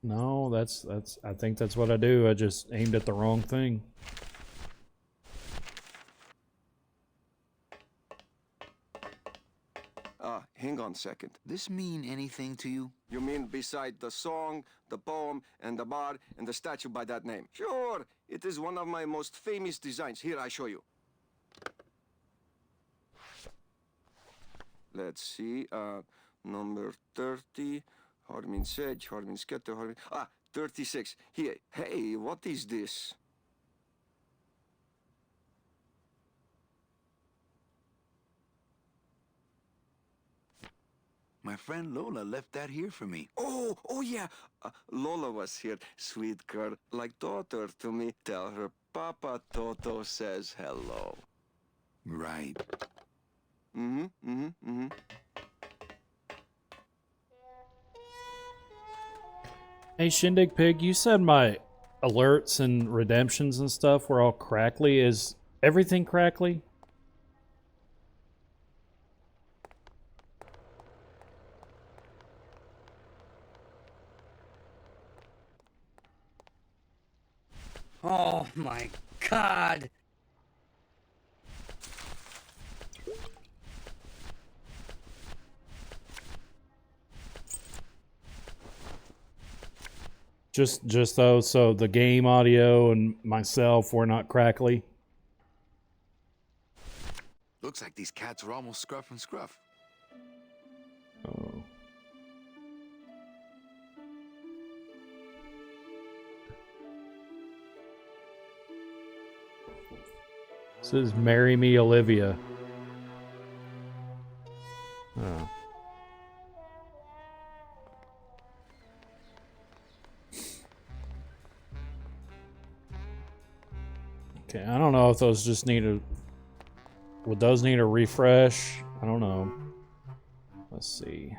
No, that's I think that's what I do. I just aimed at the wrong thing. Hang on a second. This mean anything to you? You mean beside the song, the poem, and the bar, and the statue by that name? Sure, it is one of my most famous designs. Here, I show you. Let's see, number 30, Harmin Sedge, Harmin Sketter, Harmin... 36. Here, hey, what is this? My friend Lola left that here for me. Oh yeah. Lola was here. Sweet girl, like daughter to me. Tell her Papa Toto says hello. Right. Hey, Shindig Pig, you said my alerts and redemptions and stuff were all crackly. Is everything crackly? Oh my God! Just though, so the game audio and myself were not crackly. Looks like these cats are almost scruff and scruff. Oh. This is Marry Me Olivia. Oh. Okay, I don't know if those just need a... Would those need a refresh? I don't know. Let's see.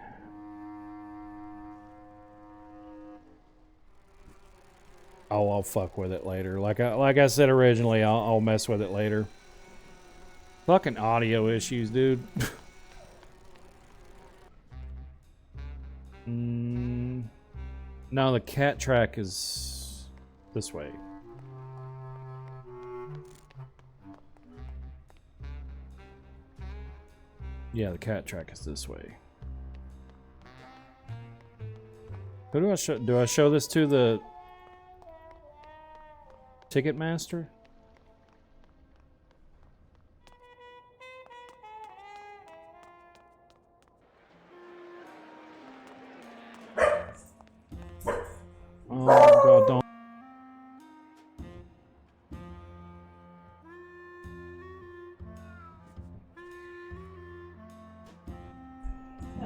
Oh, I'll fuck with it later. Like I said originally, I'll mess with it later. Fucking audio issues, dude. No, the cat track is this way. Yeah, the cat track is this way. Who do I show? Do I show this to the Ticketmaster? Oh God, don't.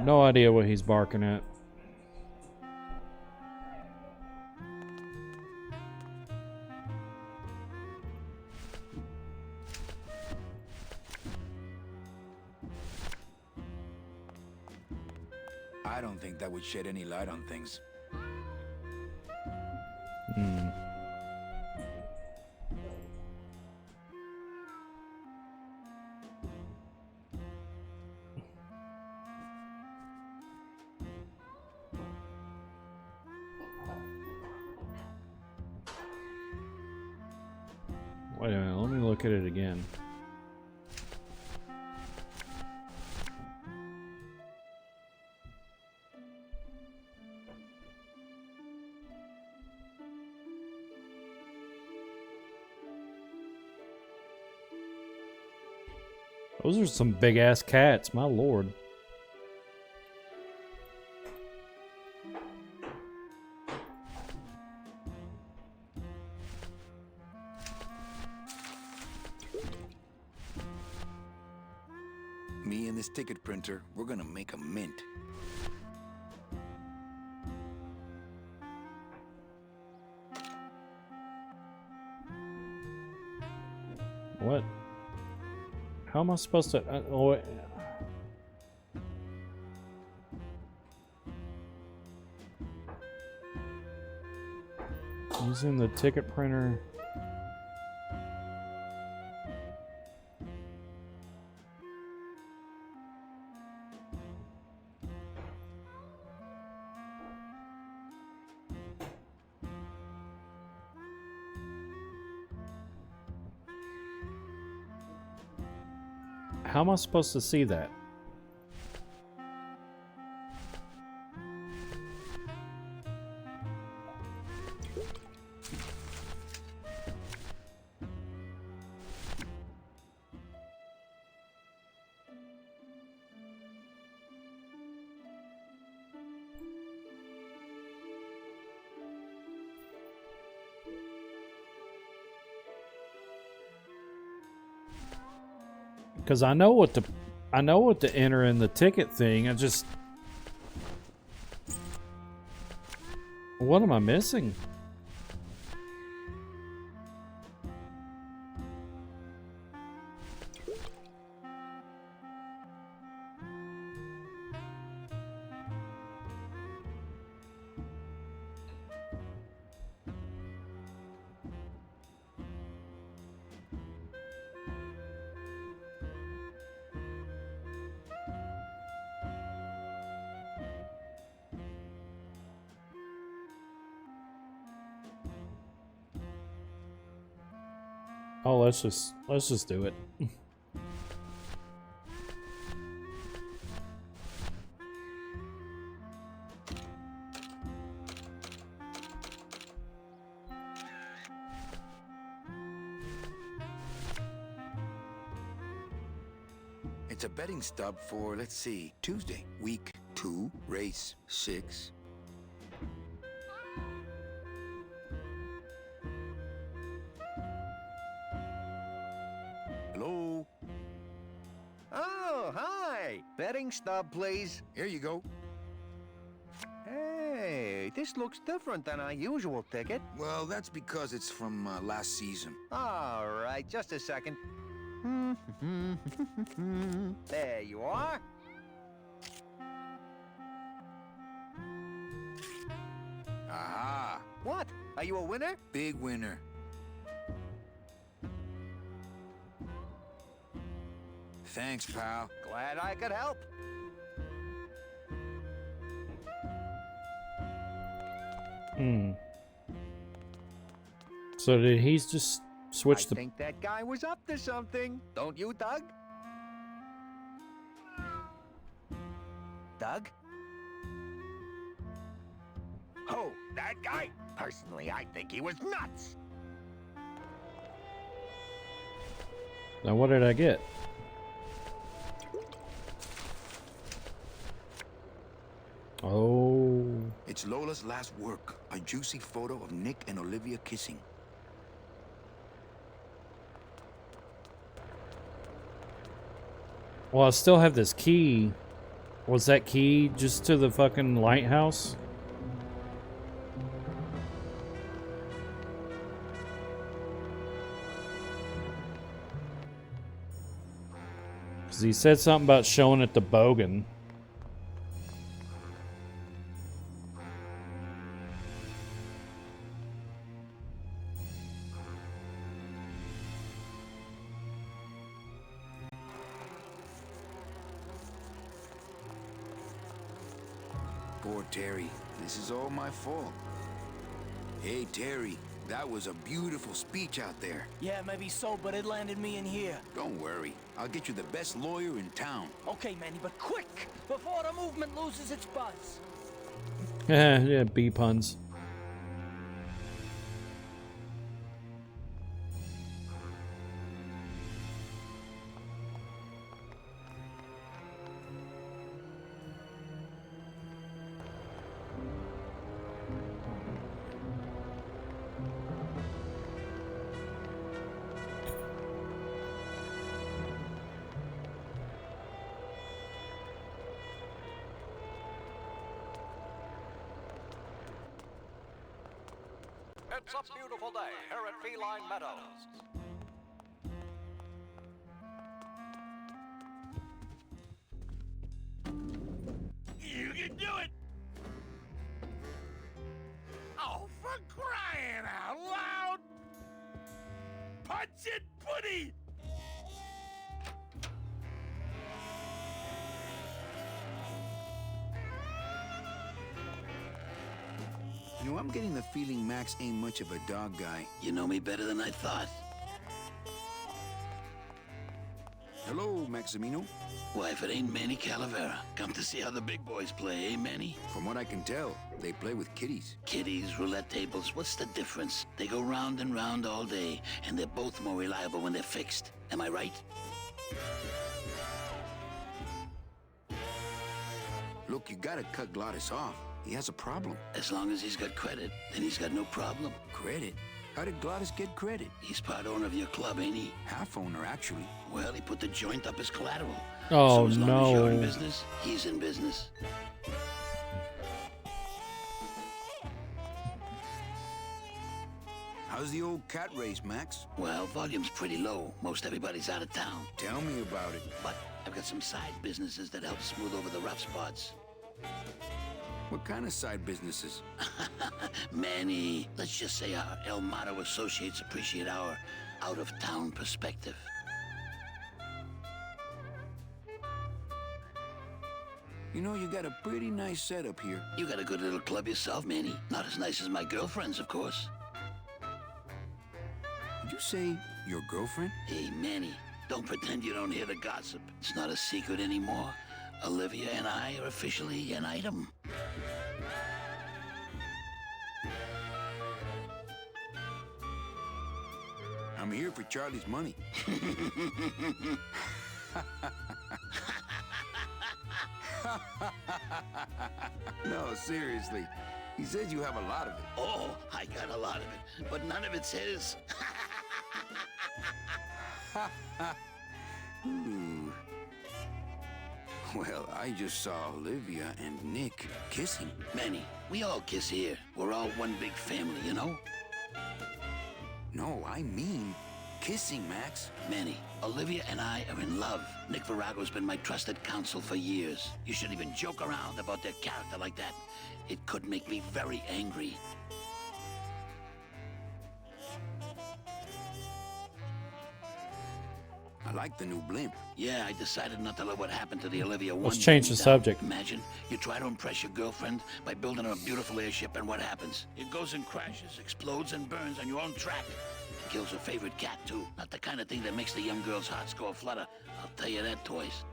No idea what he's barking at. I don't think that would shed any light on things. Wait a minute, let me look at it again. Those are some big ass cats, my lord. Me and this ticket printer, we're gonna make a mint. What? How am I supposed to? Oh, wait. Using the ticket printer. How am I supposed to see that? Because I know what to enter in the ticket thing. I just, what am I missing? Oh, let's just do it. It's a betting stub for, let's see, Tuesday, week 2, race 6. Hello? Oh, hi! Betting stub, please. Here you go. Hey, this looks different than our usual ticket. Well, that's because it's from last season. All right, just a second. There you are. Aha! What? Are you a winner? Big winner. Thanks, pal. Glad I could help. So did he just switch I think that guy was up to something. Don't you, Doug? Doug? Oh, that guy? Personally, I think he was nuts. Now what did I get? Oh. It's Lola's last work. A juicy photo of Nick and Olivia kissing. Well, I still have this key. Was that key just to the fucking lighthouse? Because he said something about showing it to Bogan. Poor Terry. This is all my fault. Hey, Terry. That was a beautiful speech out there. Yeah, maybe so, but it landed me in here. Don't worry. I'll get you the best lawyer in town. Okay, Manny, but quick! Before the movement loses its buzz. Yeah, B puns. It's a beautiful day here at Feline Meadows. You can do it! Oh, for crying out loud! Punch it, Putty! You know, I'm getting the feeling Max ain't much of a dog guy. You know me better than I thought. Hello, Maximino. Why, if it ain't Manny Calavera, come to see how the big boys play, eh, Manny? From what I can tell, they play with kitties. Kitties, roulette tables, what's the difference? They go round and round all day, and they're both more reliable when they're fixed. Am I right? Look, you gotta cut Glottis off. He has a problem. As long as he's got credit, then he's got no problem. Credit? How did Glottis get credit? He's part owner of your club, ain't he? Half owner, actually. Well, he put the joint up as collateral. Oh, so as long as you're in no. business, he's in business. How's the old cat race, Max? Well, volume's pretty low. Most everybody's out of town. Tell me about it. But I've got some side businesses that help smooth over the rough spots. What kind of side businesses? Manny, let's just say our El Mato associates appreciate our out-of-town perspective. You know, you got a pretty nice setup here. You got a good little club yourself, Manny. Not as nice as my girlfriend's, of course. Did you say your girlfriend? Hey, Manny, don't pretend you don't hear the gossip. It's not a secret anymore. Olivia and I are officially an item. I'm here for Charlie's money. No, seriously. He says you have a lot of it. Oh, I got a lot of it, but none of it's his. Ooh. Well, I just saw Olivia and Nick kissing. Manny, we all kiss here. We're all one big family, you know? No, I mean kissing, Max. Manny, Olivia and I are in love. Nick Virago's been my trusted counsel for years. You shouldn't even joke around about their character like that. It could make me very angry. I like the new blimp. Yeah, I decided not to let what happened to the Olivia one Let's change the subject. Imagine you try to impress your girlfriend by building her a beautiful airship, and what happens? It goes and crashes, explodes and burns on your own track. And kills her favorite cat, too. Not the kind of thing that makes the young girl's hearts go aflutter. I'll tell you that, toys.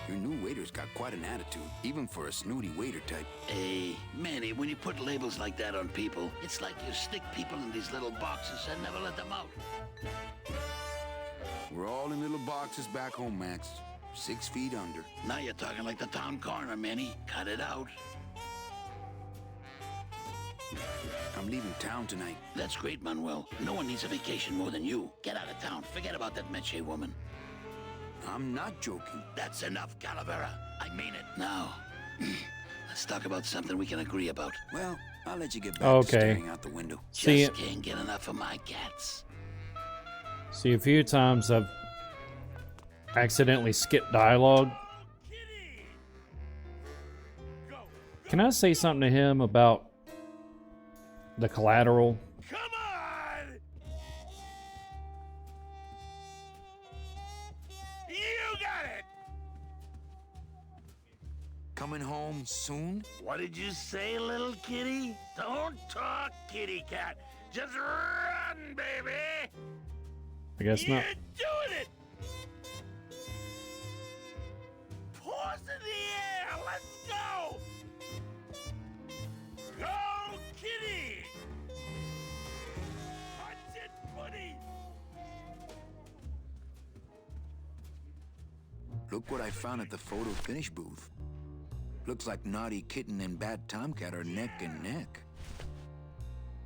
Your new waiter's got quite an attitude, even for a snooty waiter type. Hey, Manny, when you put labels like that on people, it's like you stick people in these little boxes and never let them out. We're all in little boxes back home, Max. 6 feet under. Now you're talking like the town coroner, Manny. Cut it out. I'm leaving town tonight. That's great, Manuel. No one needs a vacation more than you. Get out of town. Forget about that Meche woman. I'm not joking. That's enough, Calavera. I mean it. Now, let's talk about something we can agree about. Well, I'll let you get back to Okay. staring out the window. See Just can't get enough of my cats. See, a few times I've accidentally skipped dialogue. Can I say something to him about the collateral? Come on! You got it! Coming home soon? What did you say, little kitty? Don't talk, kitty cat. Just run, baby! I guess You're not. doing it! Paws in the air! Let's go! Go, kitty! Punch it, buddy! Look what I found at the photo finish booth. Looks like Naughty Kitten and Bad Tomcat are neck and neck.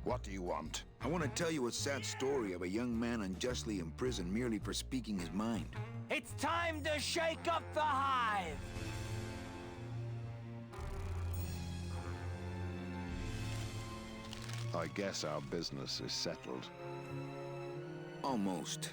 What do you want? I want to tell you a sad story of a young man unjustly imprisoned merely for speaking his mind. It's time to shake up the hive! I guess our business is settled. Almost.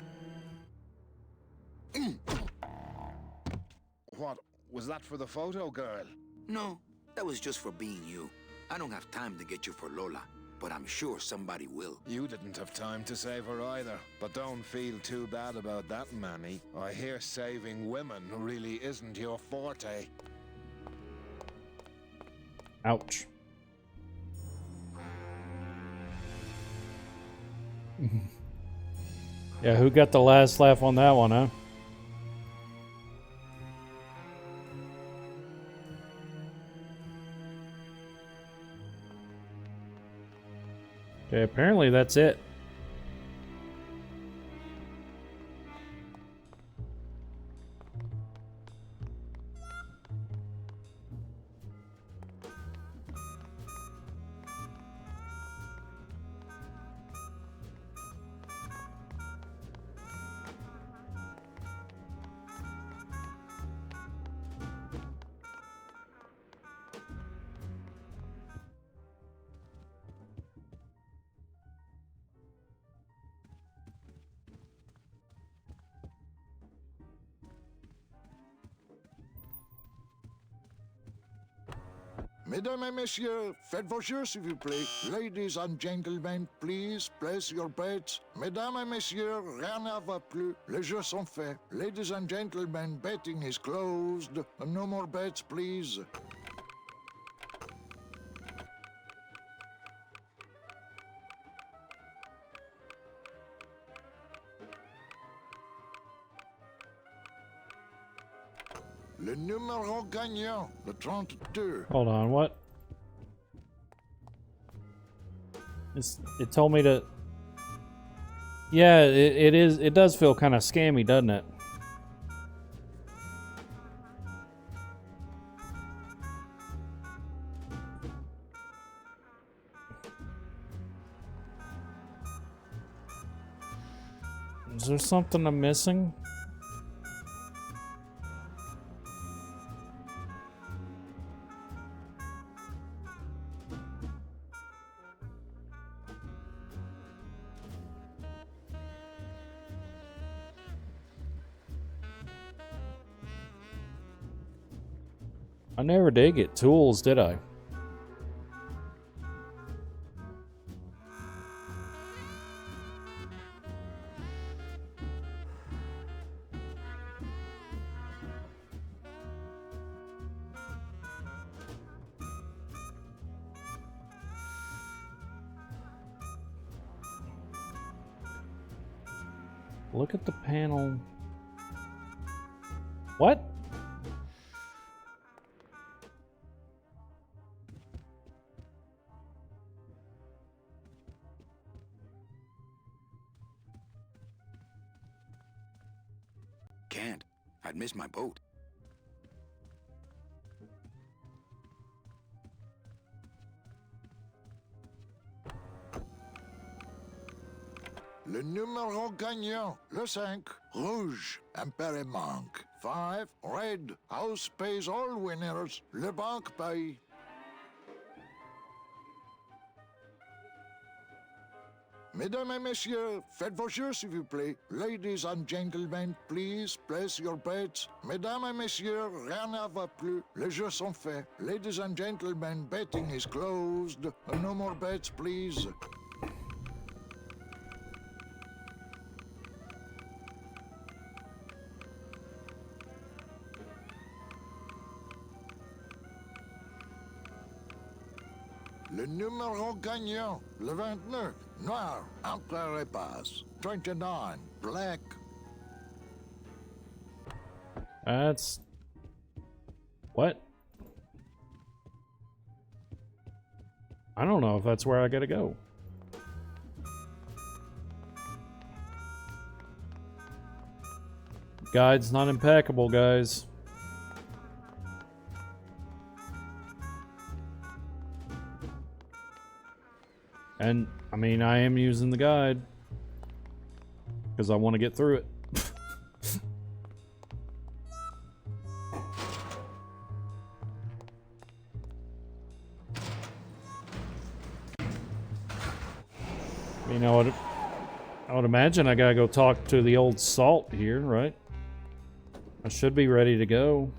What? Was that for the photo girl? No, that was just for being you. I don't have time to get you for Lola, but I'm sure somebody will. You didn't have time to save her either. But don't feel too bad about that, Manny. I hear saving women really isn't your forte. Ouch. Yeah, who got the last laugh on that one, huh? Okay, apparently that's it. Mesdames et messieurs, faites vos jeux s'il vous plaît. Ladies and gentlemen, please place your bets. Mesdames et messieurs, rien ne va plus. Les jeux sont faits. Ladies and gentlemen, betting is closed. No more bets, please. Le numéro gagnant, le 32. Hold on, what? It told me to... Yeah, it does feel kind of scammy, doesn't it? Is there something I'm missing? I never did get tools, did I? Look at the panel. What? Can't. I'd miss my boat. Le numéro gagnant, le 5, rouge, Impere manque. 5, red, house pays all winners, le banque paye. Mesdames et messieurs, faites vos jeux s'il vous plaît. Ladies and gentlemen, please place your bets. Mesdames et messieurs, rien ne va plus. Les jeux sont faits. Ladies and gentlemen, betting is closed. No more bets, please. Le numéro gagnant, le 29, noir, entre et passe. 29, black. That's... What? I don't know if that's where I gotta go. Guide's not impeccable, guys. And, I mean, I am using the guide because I want to get through it. know, I would imagine I gotta go talk to the old salt here, right? I should be ready to go.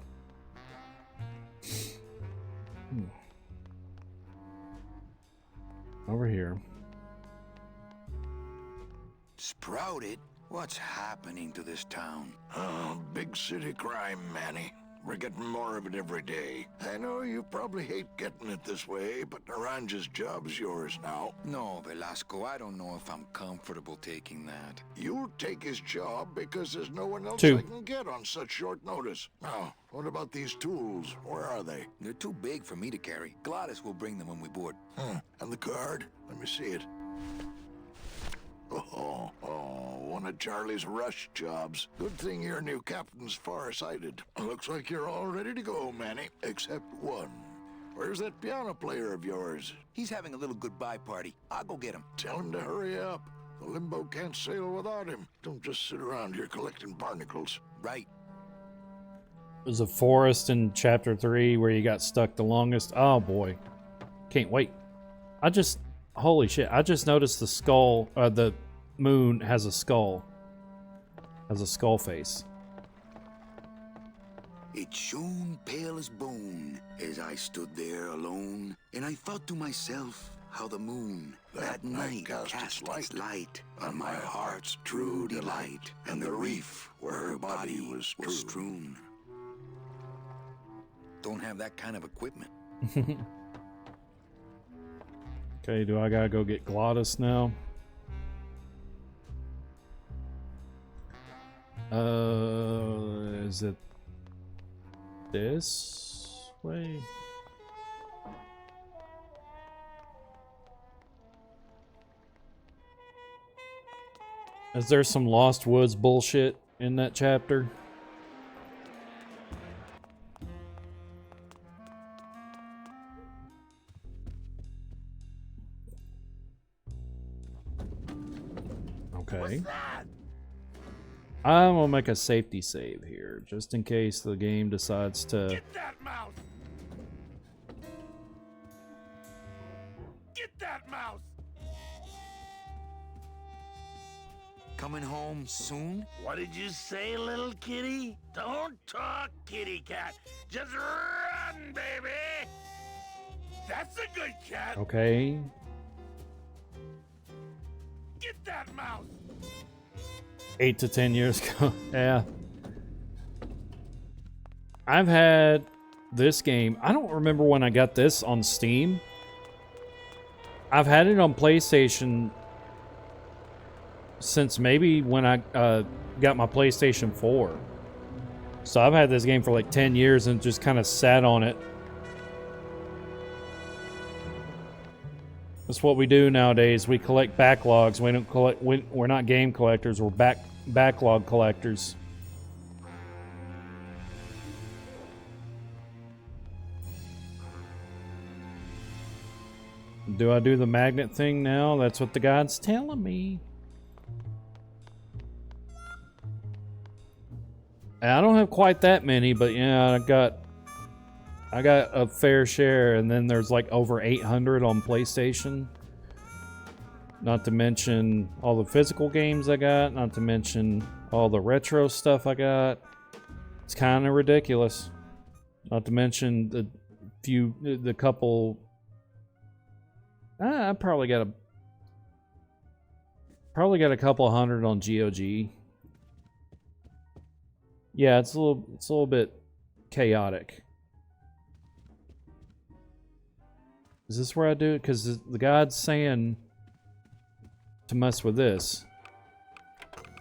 Over here. Sprouted? What's happening to this town? Oh, big city crime, Manny. We're getting more of it every day. I know you probably hate getting it this way, but Naranja's job's yours now. No, Velasco, I don't know if I'm comfortable taking that. You'll take his job because there's no one else Two. I can get on such short notice. Now, what about these tools? Where are they? They're too big for me to carry. Gladys will bring them when we board. And the card? Let me see it. Oh, one of Charlie's rush jobs. Good thing your new captain's far-sighted. Looks like you're all ready to go, Manny. Except one. Where's that piano player of yours? He's having a little goodbye party. I'll go get him. Tell him to hurry up. The limbo can't sail without him. Don't just sit around here collecting barnacles. Right. There's a forest in chapter 3 where you got stuck the longest. Oh boy. Can't wait. Holy shit. I just noticed the skull, the moon has a skull. Has a skull face. It shone pale as bone as I stood there alone, and I thought to myself how the moon that night cast its light on my heart's true delight, and the reef where her body was strewn. Don't have that kind of equipment. Okay, do I gotta go get Glottis now? Is it this way? Is there some Lost Woods bullshit in that chapter? Okay. I'm gonna make a safety save here, just in case the game decides to... Get that mouse! Get that mouse! Coming home soon? What did you say, little kitty? Don't talk, kitty cat. Just run, baby! That's a good cat! Okay. Get that mouse! 8 to 10 years ago. Yeah. I've had this game. I don't remember when I got this on Steam. I've had it on PlayStation since maybe when I got my PlayStation 4. So I've had this game for like 10 years and just kind of sat on it. That's what we do nowadays. We collect backlogs. We don't collect. We're not game collectors. We're backlog collectors. Do I do the magnet thing now? That's what the guide's telling me. And I don't have quite that many, but yeah, I got a fair share, and then there's like over 800 on PlayStation. Not to mention all the physical games I got, not to mention all the retro stuff I got. It's kind of ridiculous. Not to mention the couple... I probably got a couple hundred on GOG. Yeah, it's a little bit chaotic. Is this where I do it? Because the guide's saying to mess with this.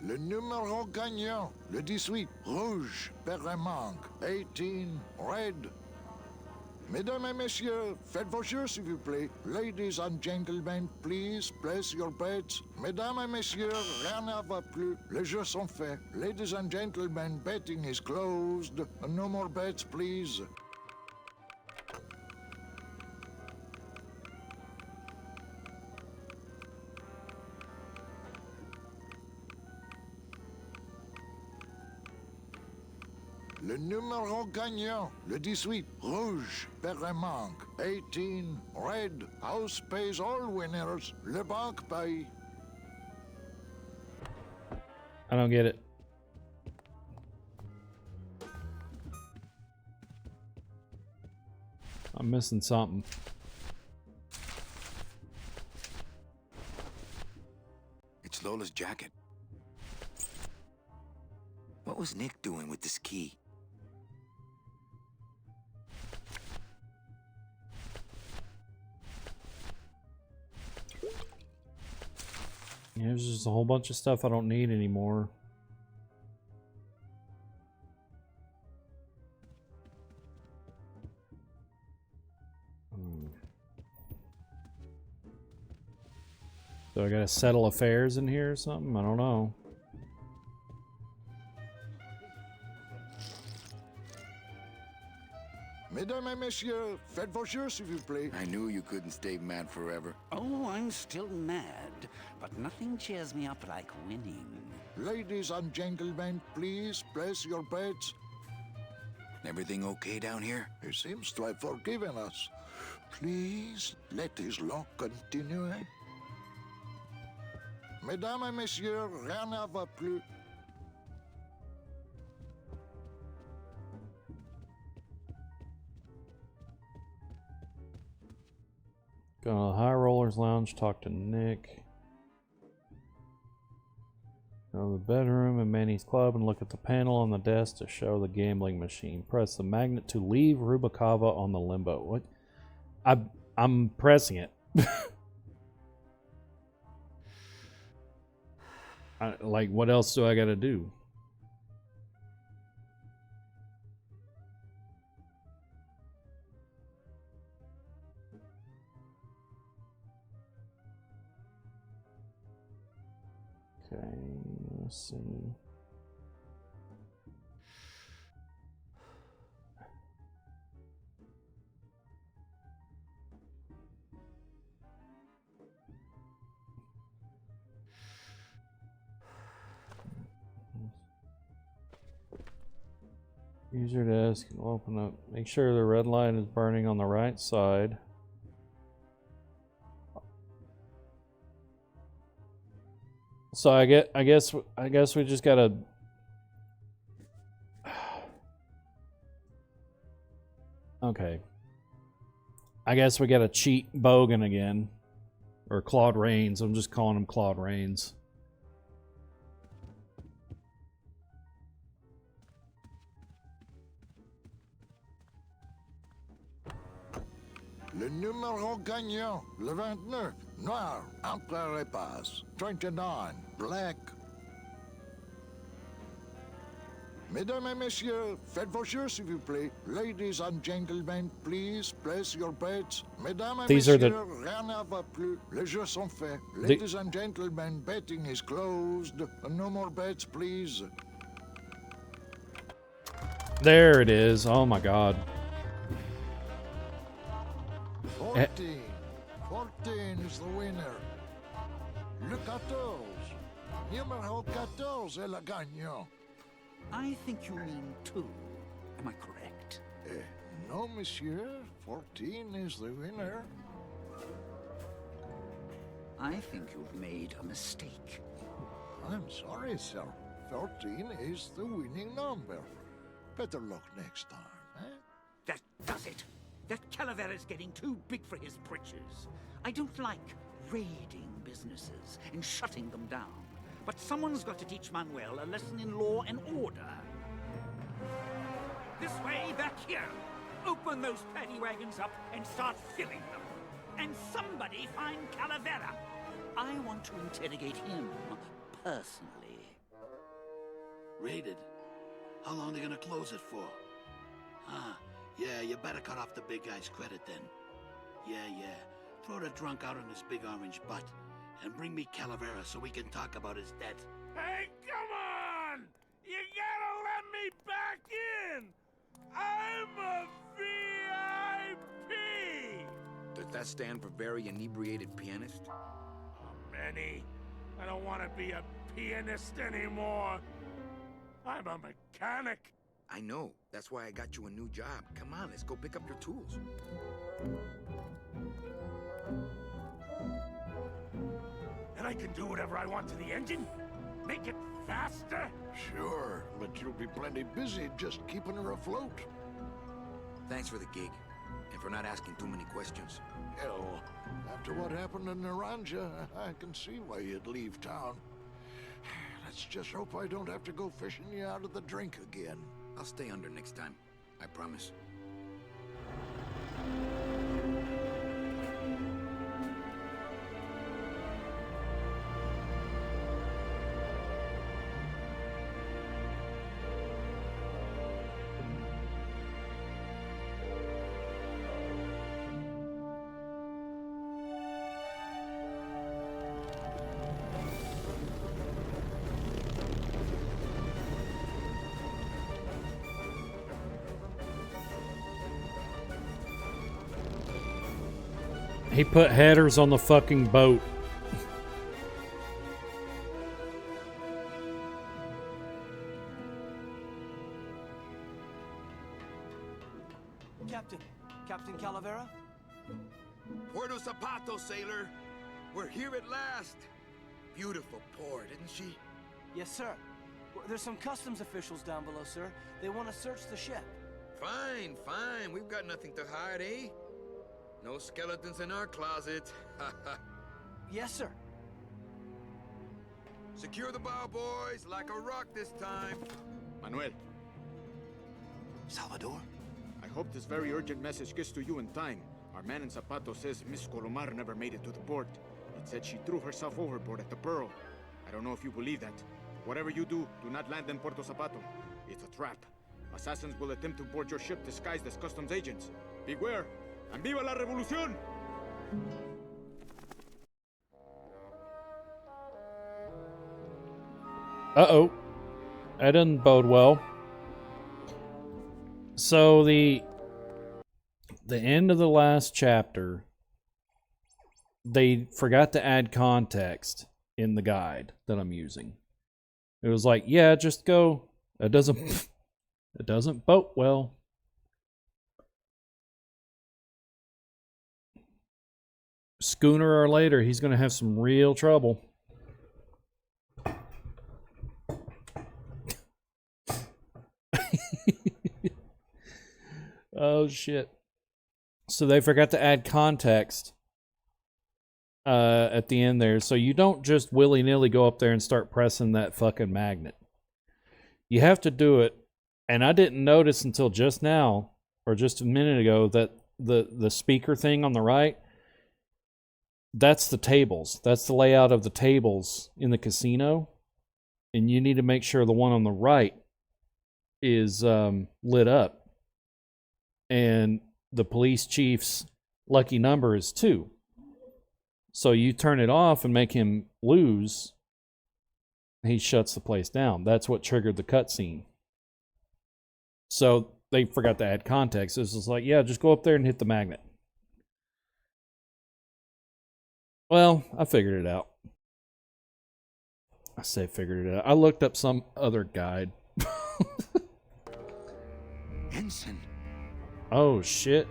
Le numéro gagnant, le 18, rouge, Perremanque, 18, red. Mesdames et messieurs, faites vos jeux s'il vous plaît. Ladies and gentlemen, please place your bets. Mesdames et messieurs, rien ne va plus. Les jeux sont faits. Ladies and gentlemen, betting is closed. No more bets, please. Le numéro gagnant, le 18, rouge, Perremanque, 18, red, house pays all winners, le banque paye. I don't get it. I'm missing something. It's Lola's jacket. What was Nick doing with this key? Yeah, there's just a whole bunch of stuff I don't need anymore. So I gotta settle affairs in here or something? I don't know. Mesdames et messieurs, faites vos jeux, s'il vous plaît. I knew you couldn't stay mad forever. Oh, I'm still mad, but nothing cheers me up like winning. Ladies and gentlemen, please place your bets. Everything okay down here? He seems to have forgiven us. Please let his luck continue. Mesdames et messieurs, rien ne va plus. Go to the High Rollers Lounge, talk to Nick. Go to the bedroom in Manny's club and look at the panel on the desk to show the gambling machine. Press the magnet to leave Rubikava on the limbo. What? I'm pressing it. Like, what else do I gotta do? Okay, let's see. Use your desk and open up. Make sure the red light is burning on the right side. So I guess we just gotta. Okay. I guess we gotta cheat Bogan again, or Claude Rains. I'm just calling him Claude Rains. Le numéro gagnant, le 29, noir, entre les passes. 29, black. Mesdames et messieurs, faites vos jeux, s'il vous plaît. Ladies and gentlemen, please place your bets. Mesdames et messieurs, rien ne va plus. Les jeux sont faits. Ladies and gentlemen, betting is closed. No more bets, please. There it is. Oh my God. 14. 14 is the winner. Le 14. Numéro 14 est le gagnant. I think you mean 2. Am I correct? No, monsieur. 14 is the winner. I think you've made a mistake. I'm sorry, sir. 14 is the winning number. Better luck next time, eh? That does it. That Calavera's getting too big for his britches. I don't like raiding businesses and shutting them down. But someone's got to teach Manuel a lesson in law and order. This way, back here. Open those paddy wagons up and start filling them. And somebody find Calavera. I want to interrogate him personally. Raided? How long are they gonna close it for? Huh? Yeah, you better cut off the big guy's credit then. Yeah. Throw the drunk out on his big orange butt. And bring me Calavera so we can talk about his debt. Hey, come on! You gotta let me back in! I'm a VIP! Does that stand for very inebriated pianist? Oh, Manny, I don't want to be a pianist anymore. I'm a mechanic. I know. That's why I got you a new job. Come on, let's go pick up your tools. And I can do whatever I want to the engine? Make it faster? Sure, but you'll be plenty busy just keeping her afloat. Thanks for the gig, and for not asking too many questions. Hell, after what happened in Naranja, I can see why you'd leave town. Let's just hope I don't have to go fishing you out of the drink again. I'll stay under next time. I promise. He put headers on the fucking boat. Captain Calavera? Puerto Zapato, sailor. We're here at last. Beautiful port, isn't she? Yes, sir. There's some customs officials down below, sir. They want to search the ship. Fine, fine. We've got nothing to hide, eh? No skeletons in our closet. Yes, sir. Secure the bow, boys, like a rock this time. Manuel. Salvador? I hope this very urgent message gets to you in time. Our man in Zapato says Miss Colomar never made it to the port. It said she threw herself overboard at the Pearl. I don't know if you believe that. Whatever you do, do not land in Puerto Zapato. It's a trap. Assassins will attempt to board your ship disguised as customs agents. Beware! And viva la revolución! Uh-oh. That doesn't bode well. So the end of the last chapter, they forgot to add context in the guide that I'm using. It was like, yeah, just go. It doesn't bode well. Sooner or later, he's going to have some real trouble. Oh, shit. So they forgot to add context at the end there. So you don't just willy-nilly go up there and start pressing that fucking magnet. You have to do it. And I didn't notice until just now, or just a minute ago, that the speaker thing on the right, that's the tables. That's the layout of the tables in the casino. And you need to make sure the one on the right is lit up. And the police chief's lucky number is 2. So you turn it off and make him lose. He shuts the place down. That's what triggered the cutscene. So they forgot to add context. It's just like, yeah, just go up there and hit the magnet. Well, I figured it out. I say figured it out. I looked up some other guide. Ensign. Oh, shit.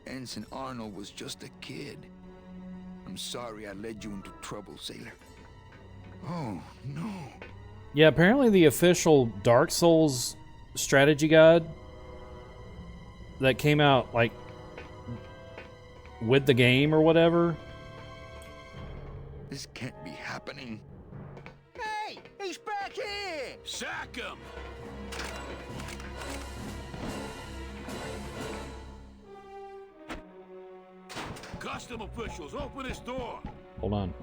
Ensign Arnold was just a kid. I'm sorry I led you into trouble, sailor. Oh, no. Yeah, apparently the official Dark Souls strategy guide that came out, like, with the game or whatever. This can't be happening. Hey, he's back here! Sack him! Custom officials, open this door! Hold on.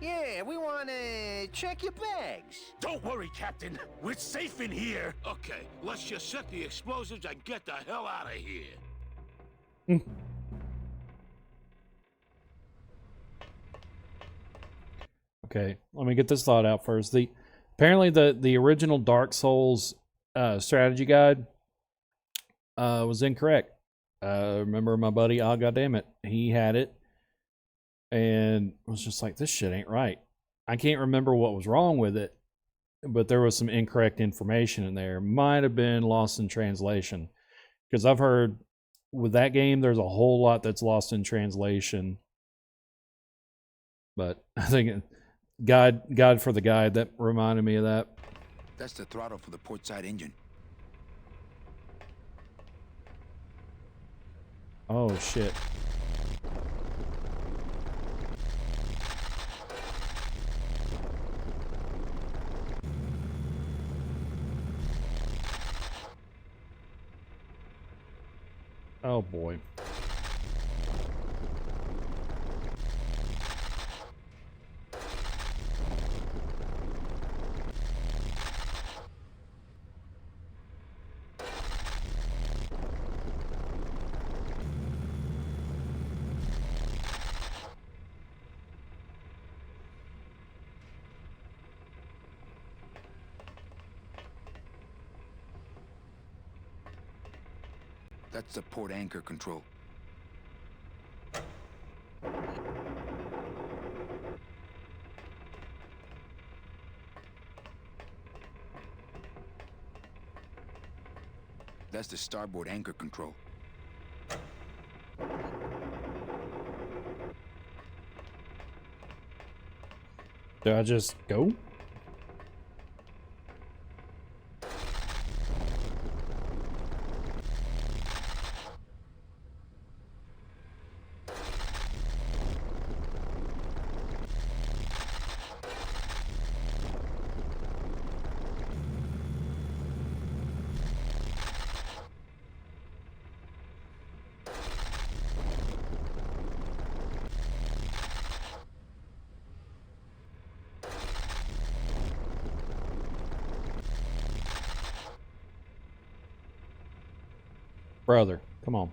Yeah, we want to check your bags. Don't worry, Captain. We're safe in here. Okay, let's just set the explosives and get the hell out of here. Okay, let me get this thought out first. Apparently the original Dark Souls strategy guide was incorrect. Remember my buddy, goddammit, he had it and was just like, this shit ain't right. I can't remember what was wrong with it, but there was some incorrect information in there. Might have been lost in translation, because I've heard with that game, there's a whole lot that's lost in translation. But I think God for the Guide, that reminded me of that. That's the throttle for the port side engine. Oh shit. Oh boy. That's the port anchor control. That's the starboard anchor control. Do I just go? Brother, come on.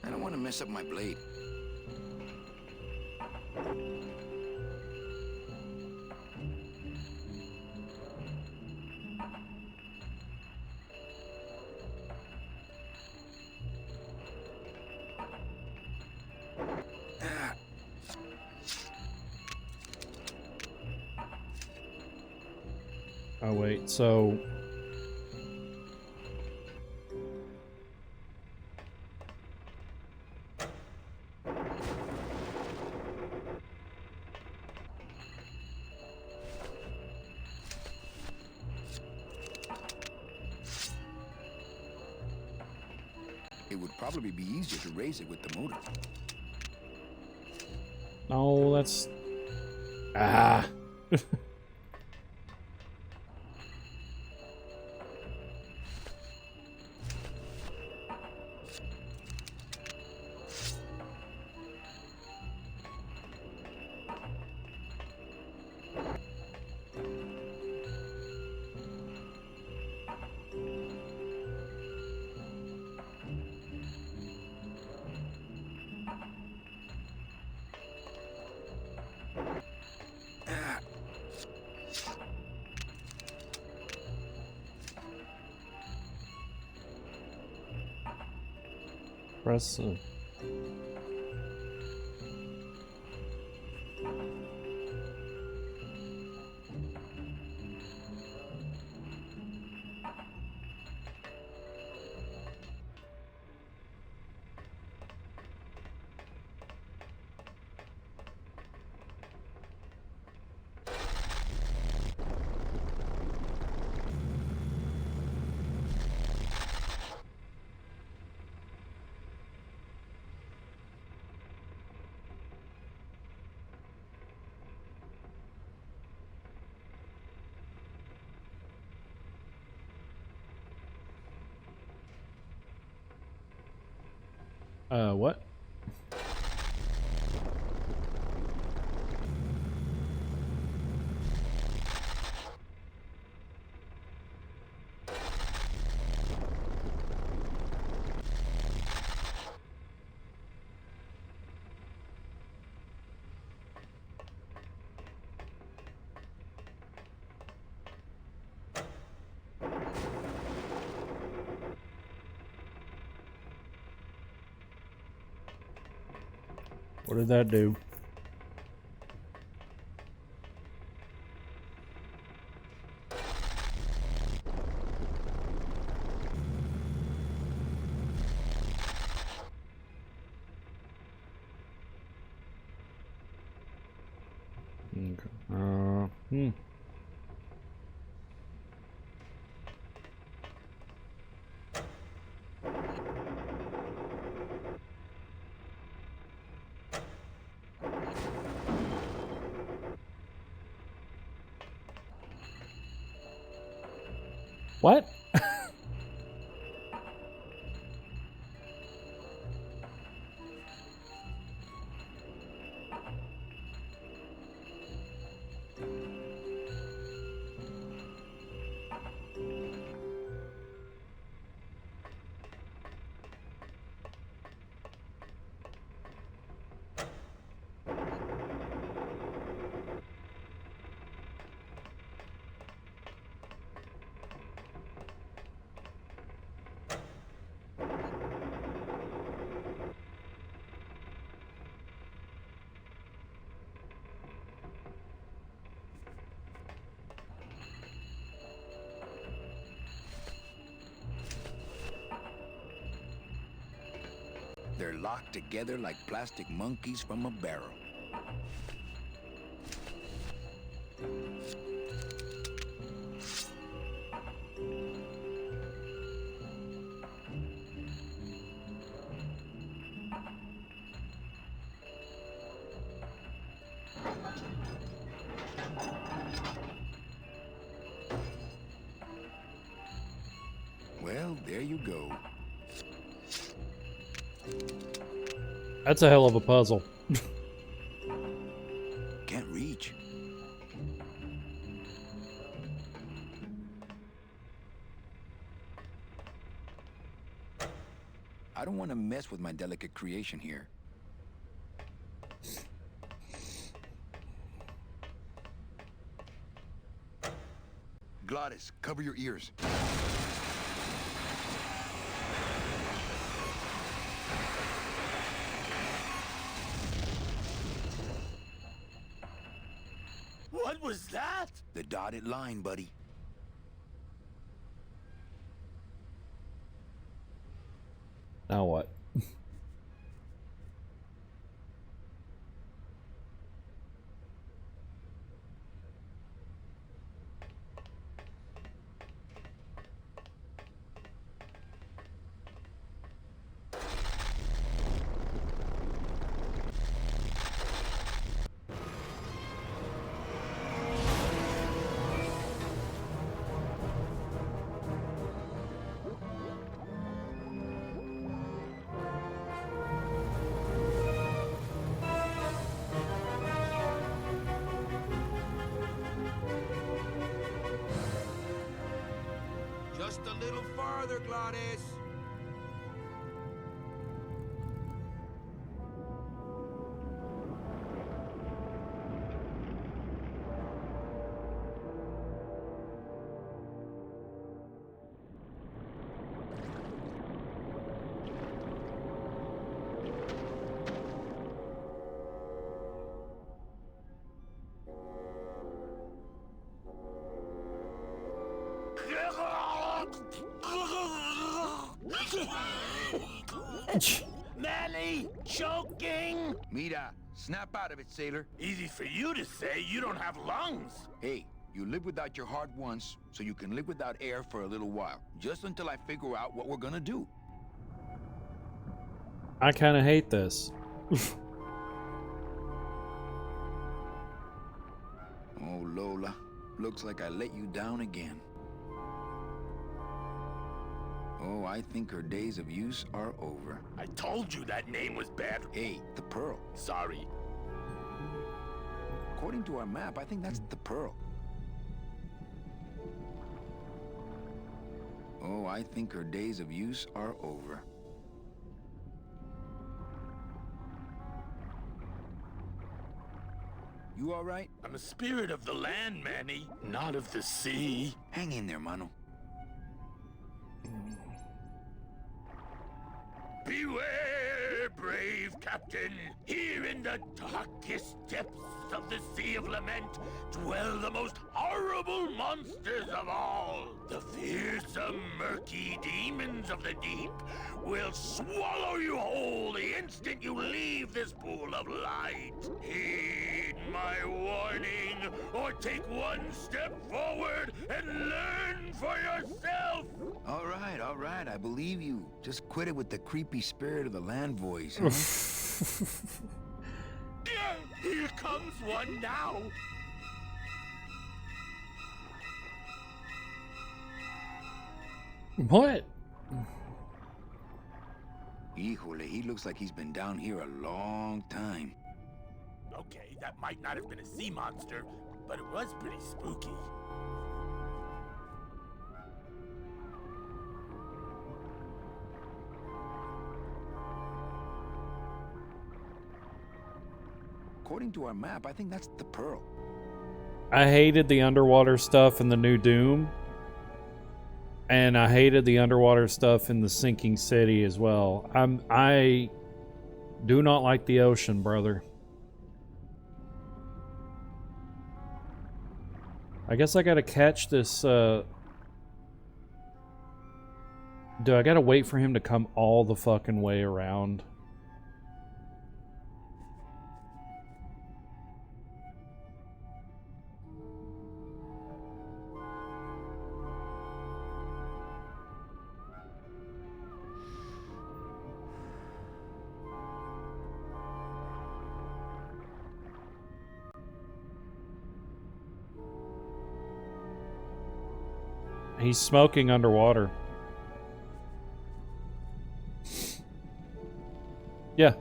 I don't want to mess up my blade. Oh wait, so It would probably be easier to raise it with the motor. no, that's ah. Press. What? What did that do? Okay. What? They're locked together like plastic monkeys from a barrel. Well, there you go. That's a hell of a puzzle. Can't reach. I don't want to mess with my delicate creation here. Gladys, cover your ears. What was that? The dotted line, buddy. Now what? Just a little farther, Gladys. Manny, choking? Mira, snap out of it, sailor. Easy for you to say, you don't have lungs. Hey, you live without your heart once, so you can live without air for a little while. Just until I figure out what we're gonna do. I kind of hate this. Oh, Lola. Looks like I let you down again. Oh, I think her days of use are over. I told you that name was bad. Hey, the Pearl. Sorry. According to our map, I think that's the Pearl. Oh, I think her days of use are over. You all right? I'm a spirit of the land, Manny, not of the sea. Hang in there, mano. Beware, brave captain. Here in the darkest depths of the Sea of Lament dwell the most horrible monsters of all. The fearsome, murky demons of the deep will swallow you whole the instant you leave this pool of light. Heed my warning, or take one step forward and learn for yourself. All right, I believe you. Just quit it with the creepy spirit of the land voice, huh? Here comes one now. What? Híjole, he looks like he's been down here a long time. Okay, that might not have been a sea monster, but it was pretty spooky. According to our map, I think that's the Pearl. I hated the underwater stuff in the new Doom. And I hated the underwater stuff in the Sinking City as well. I do not like the ocean, brother. I guess I gotta catch this, do I gotta wait for him to come all the fucking way around? He's smoking underwater. Yeah.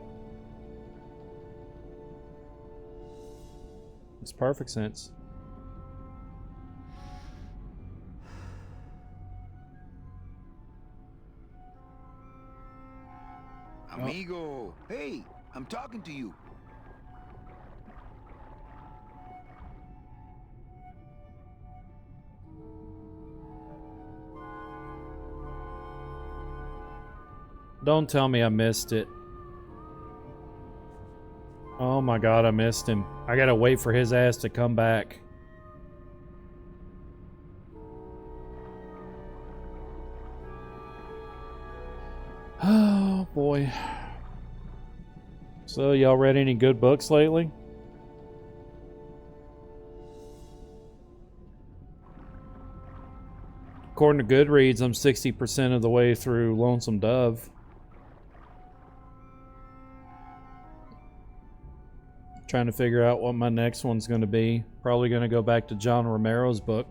Makes perfect sense. Amigo, hey, I'm talking to you. Don't tell me I missed it. Oh my god, I missed him. I gotta wait for his ass to come back. Oh boy. So, y'all read any good books lately? According to Goodreads, I'm 60% of the way through Lonesome Dove. Trying to figure out what my next one's going to be. Probably going to go back to John Romero's book.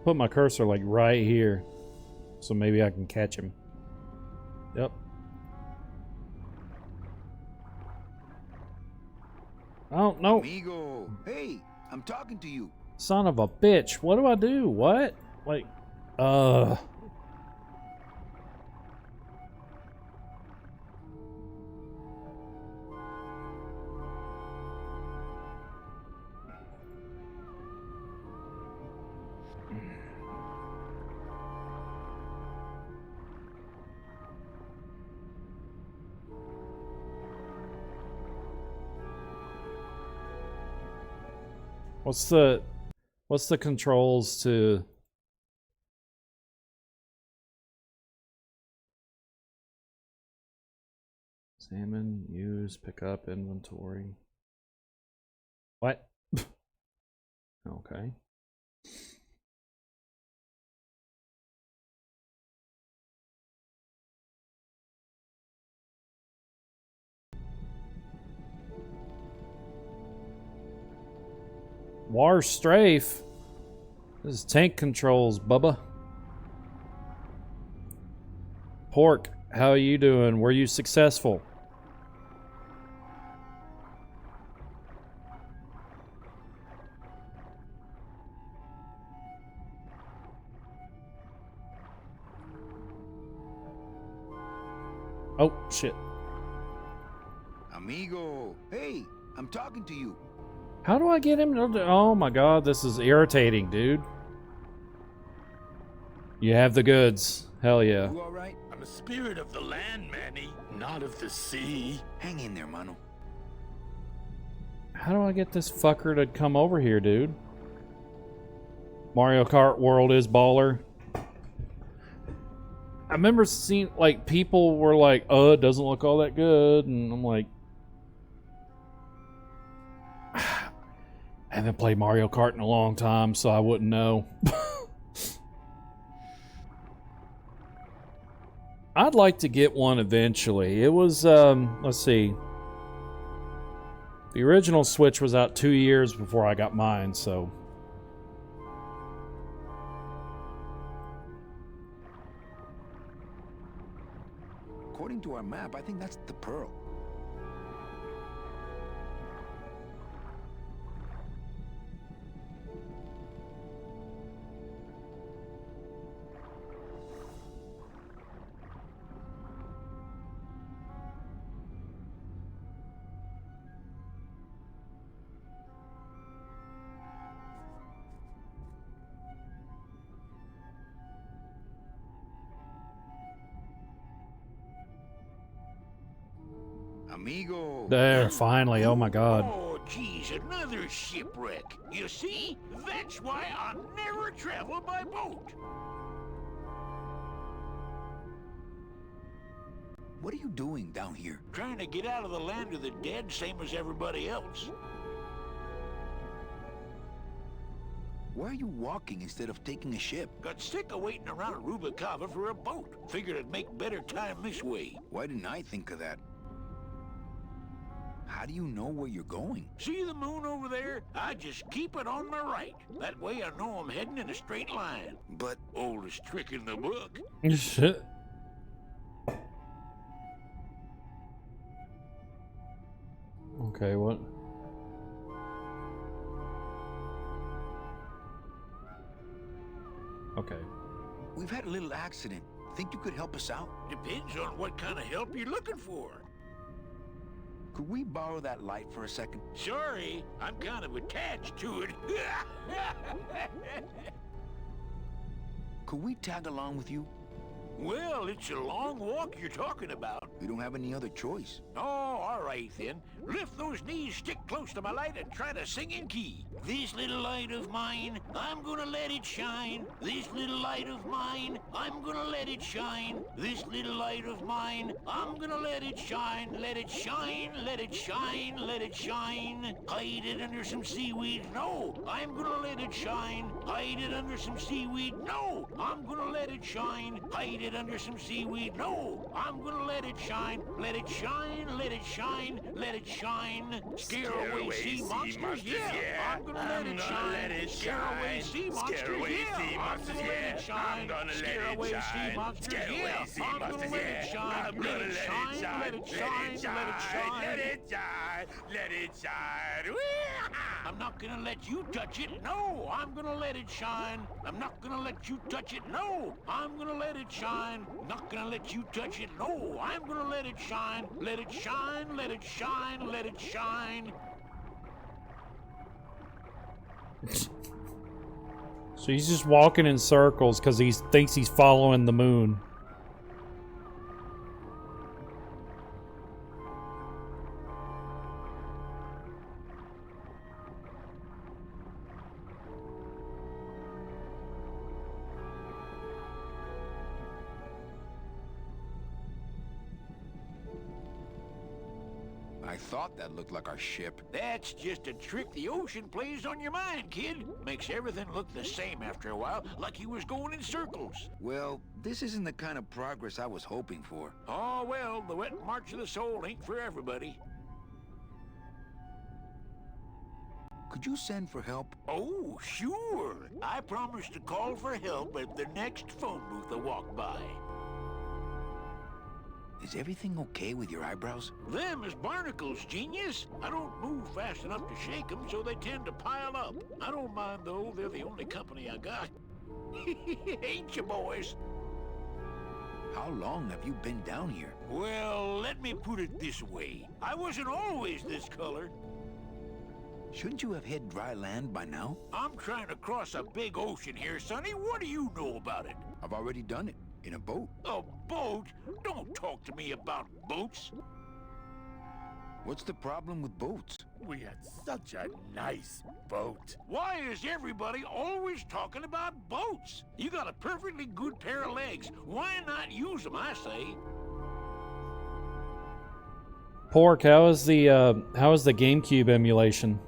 Put my cursor like right here, so maybe I can catch him. Yep. Oh no! Amigo, hey, I'm talking to you. Son of a bitch! What do I do? What? Like, What's the controls to salmon, use, pick up, inventory? What? Okay. War strafe. This is tank controls, Bubba. Pork, how are you doing? Were you successful? Oh, shit. Amigo, hey, I'm talking to you. How do I get him to... Oh my god, this is irritating, dude. You have the goods. Hell yeah. You all right? I'm a spirit of the land, Manny, not of the sea. Hang in there, mano. How do I get this fucker to come over here, dude? Mario Kart World is baller. I remember seeing, like, people were like, oh, it doesn't look all that good. And I'm like, I haven't played Mario Kart in a long time, so I wouldn't know. I'd like to get one eventually. It was, let's see. The original Switch was out 2 years before I got mine, so... According to our map, I think that's the Pearl. Amigo. There, finally. Oh my god. Oh, geez, another shipwreck. You see? That's why I'll never travel by boat. What are you doing down here? Trying to get out of the land of the dead, same as everybody else. Why are you walking instead of taking a ship? Got sick of waiting around Rubicava for a boat. Figured it'd make better time this way. Why didn't I think of that? How do you know where you're going? See the moon over there? I just keep it on my right. That way I know I'm heading in a straight line. But... Oldest trick in the book. Shit. Okay, what? Okay. We've had a little accident. Think you could help us out? Depends on what kind of help you're looking for. Could we borrow that light for a second? Sorry, I'm kind of attached to it. Could we tag along with you? Well, it's a long walk you're talking about. We don't have any other choice. Oh, all right then. Lift those knees, stick close to my light, and try to sing in key. This little light of mine, I'm gonna let it shine. This little light of mine, I'm gonna let it shine. This little light of mine, I'm gonna let it shine. Let it shine, let it shine, let it shine. Hide it under some seaweed. No, I'm gonna let it shine. Hide it under some seaweed. No, I'm gonna let it shine. Hide it under some seaweed. No, I'm gonna let it shine. Let it shine, let it shine, let it shine. Scare away sea monsters, yeah. I'm gonna let it shine. Scare away sea monsters, yeah. I'm gonna let it shine. Scare away sea monsters, yeah. I'm gonna let it shine. Let it shine, let it shine, let it shine. Let it shine, let it shine. I'm not gonna let you touch it. No, I'm gonna let it shine. I'm not gonna let you touch it. No, I'm gonna let it shine. Not gonna let you touch it. No, I'm gonna let it shine. Let it shine, let it shine, let it shine. So he's just walking in circles because he thinks he's following the moon. I thought that looked like our ship. That's just a trick the ocean plays on your mind, kid. Makes everything look the same after a while, like you was going in circles. Well, this isn't the kind of progress I was hoping for. Oh, well, the wet march of the soul ain't for everybody. Could you send for help? Oh, sure. I promise to call for help at the next phone booth I walk by. Is everything okay with your eyebrows? Them is barnacles, genius. I don't move fast enough to shake them, so they tend to pile up. I don't mind, though. They're the only company I got. Ain't you, boys? How long have you been down here? Well, let me put it this way. I wasn't always this color. Shouldn't you have hit dry land by now? I'm trying to cross a big ocean here, Sonny. What do you know about it? I've already done it. In a boat. A boat? Don't talk to me about boats. What's the problem with boats? We had such a nice boat. Why is everybody always talking about boats? You got a perfectly good pair of legs. Why not use them, I say? Pork, how is the GameCube emulation?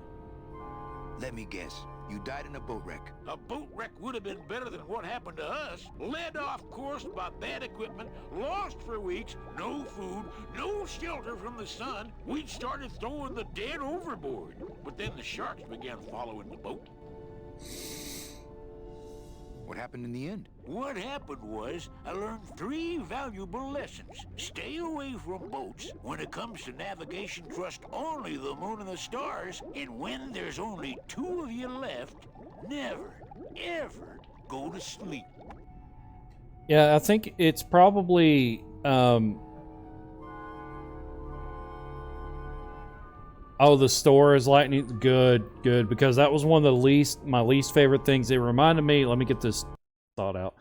Let me guess. You died in a boat wreck. A boat wreck would have been better than what happened to us. Led off course by bad equipment, lost for weeks, no food, no shelter from the sun. We'd started throwing the dead overboard. But then the sharks began following the boat. What happened in the end? What happened was, I learned 3 valuable lessons. Stay away from boats. When it comes to navigation, trust only the moon and the stars. And when there's only 2 of you left, never, ever go to sleep. Yeah, I think it's probably oh, the store is lightning. Good, because that was one of my least favorite things. It reminded me, let me get this thought out.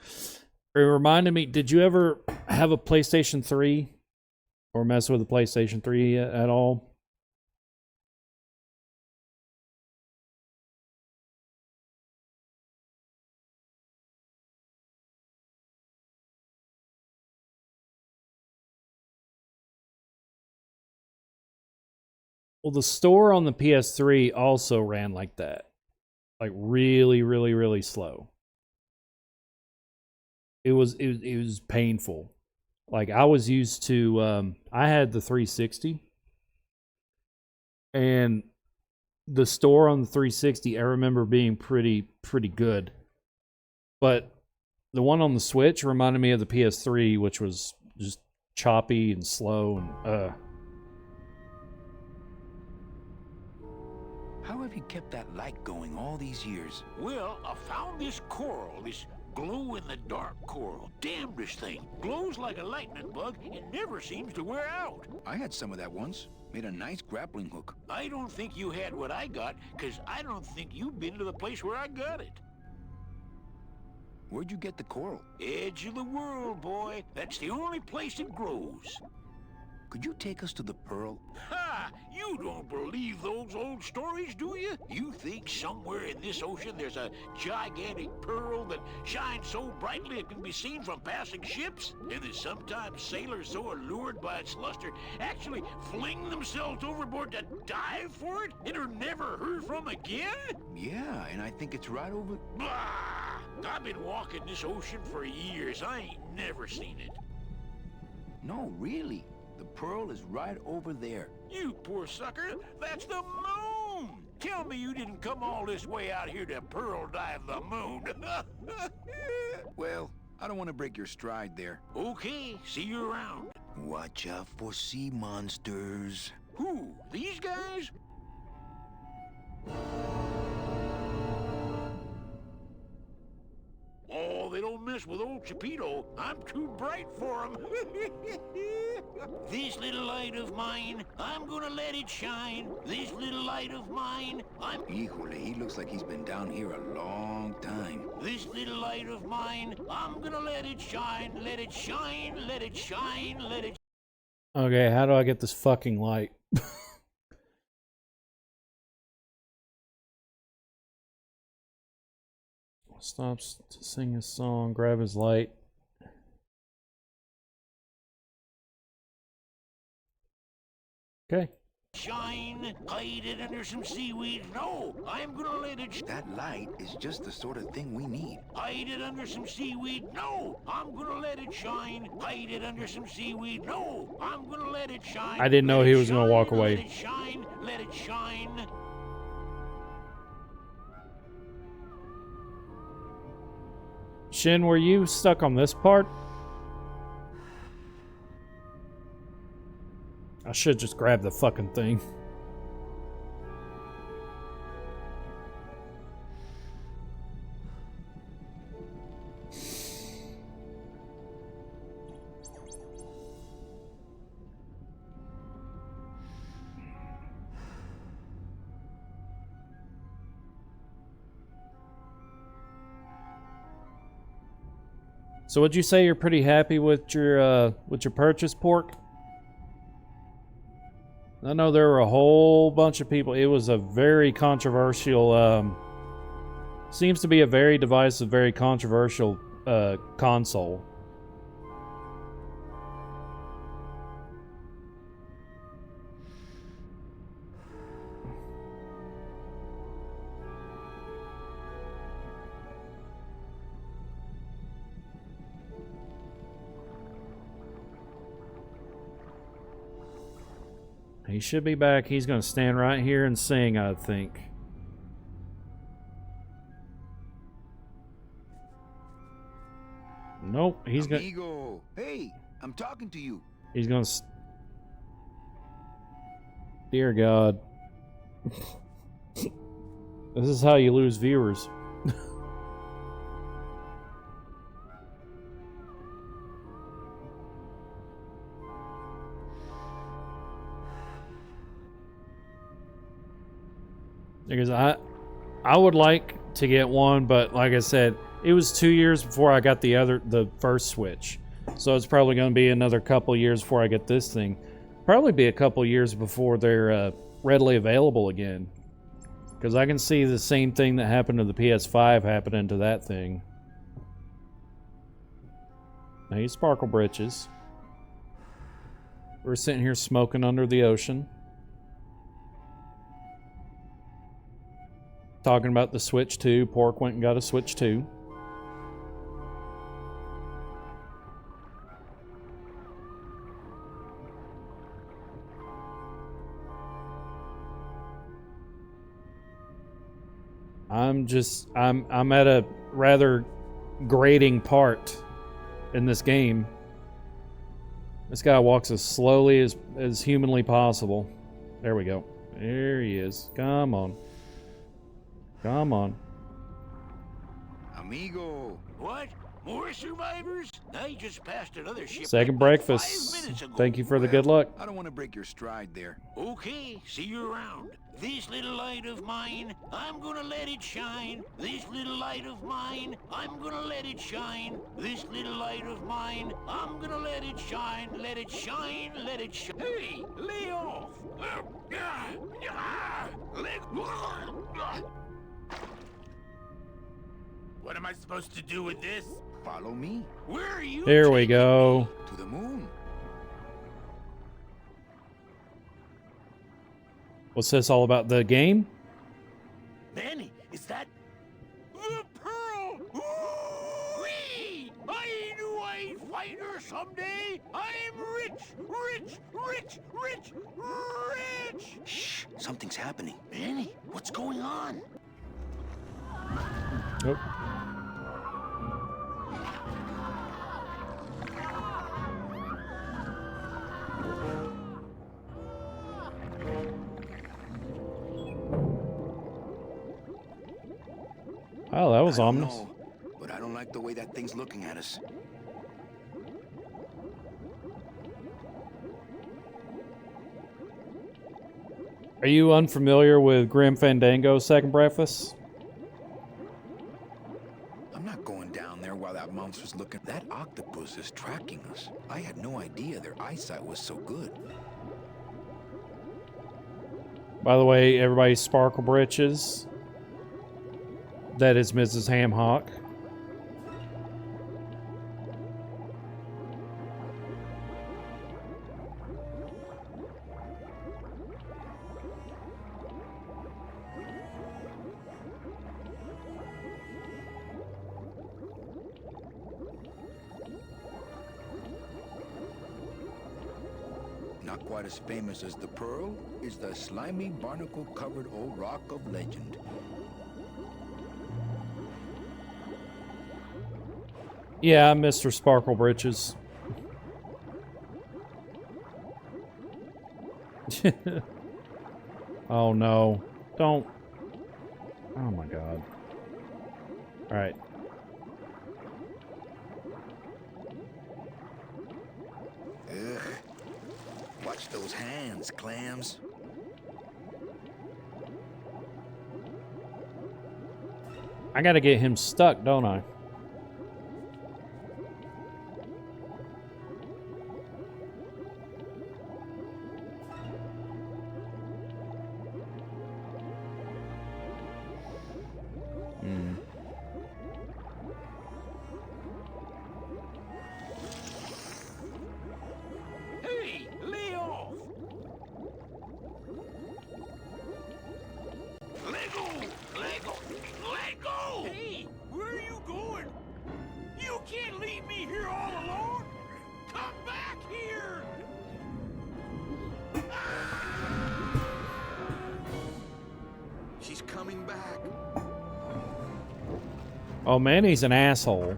It reminded me, did you ever have a PlayStation 3 or mess with the PlayStation 3 at all? Well, the store on the PS3 also ran like that. Like really, really, really slow. It was painful. Like I was used to I had the 360 and the store on the 360 I remember being pretty good. But the one on the Switch reminded me of the PS3, which was just choppy and slow and How have you kept that light going all these years? Well, I found this coral, this glow-in-the-dark coral. Damn, this thing glows like a lightning bug and never seems to wear out. I had some of that once. Made a nice grappling hook. I don't think you had what I got, because I don't think you've been to the place where I got it. Where'd you get the coral? Edge of the world, boy. That's the only place it grows. Could you take us to the Pearl? Ha! You don't believe those old stories, do you? You think somewhere in this ocean there's a gigantic pearl that shines so brightly it can be seen from passing ships? And that sometimes sailors so allured by its luster actually fling themselves overboard to dive for it and are never heard from again? Yeah, and I think it's right over... Bah! I've been walking this ocean for years. I ain't never seen it. No, really. The Pearl is right over there. You poor sucker, that's the moon! Tell me you didn't come all this way out here to pearl dive the moon. Well, I don't want to break your stride there. Okay, see you around. Watch out for sea monsters. Who? These guys? Oh, they don't mess with old Chipito. I'm too bright for them. This little light of mine, I'm gonna let it shine. This little light of mine, Híjole, he looks like he's been down here a long time. This little light of mine, I'm gonna let it shine. Let it shine, let it shine, let it... Okay, how do I get this fucking light? Stops to sing his song, grab his light. Okay. Shine, hide it under some seaweed. No, I'm gonna let it... That light is just the sort of thing we need. Hide it under some seaweed. No, I'm gonna let it shine. Hide it under some seaweed. No, I'm gonna let it shine. I didn't know he was gonna walk away. Let it shine, let it shine. Shin, were you stuck on this part? I should just grab the fucking thing. So would you say you're pretty happy with your purchase, Pork? I know there were a whole bunch of people. It was a very controversial, seems to be a very divisive, very controversial console. He should be back. He's going to stand right here and sing, I think. Nope, he's going. Amigo, hey, I'm talking to you. He's going to. Dear God, this is how you lose viewers. Because I would like to get one, but like I said, it was 2 years before I got the first Switch. So it's probably going to be another couple years before I get this thing. Probably be a couple years before they're readily available again. Because I can see the same thing that happened to the PS5 happening to that thing. Hey, Sparkle Britches. We're sitting here smoking under the ocean. Talking about the Switch 2. Pork went and got a Switch 2. I'm at a rather grating part in this game. This guy walks as slowly as humanly possible. There we go. There he is. Come on. Come on. Amigo. What? More survivors? I just passed another ship. Second like breakfast. 5 minutes ago. Thank you for the good luck. I don't want to break your stride there. Okay, see you around. This little light of mine, I'm gonna let it shine. This little light of mine, I'm gonna let it shine. This little light of mine, I'm gonna let it shine. Let it shine, let it shine. Hey, lay off. What am I supposed to do with this? Follow me. Where are you? Here we go. To the moon. What's this all about? The game? Manny, is that the pearl? Ooh-wee! I knew I'd find her someday. I'm rich, rich, rich, rich, rich. Shh, something's happening. Manny, what's going on? Nope. Oh, that was ominous. Know, but I don't like the way that thing's looking at us. Are you unfamiliar with Grim Fandango Second Breakfast? I'm not going down there while that monster's looking. That octopus is tracking us. I had no idea their eyesight was so good. By the way, everybody, Sparkle Britches. That is Mrs. Hamhawk. Not quite as famous as the Pearl is the slimy barnacle-covered old rock of legend. Yeah, I'm Mr. Sparkle Britches. Oh no. Don't. Oh my god. Alright. Ugh. Watch those hands, clams. I gotta get him stuck, don't I? here all alone? Come back here! She's coming back. Oh, Manny's an asshole.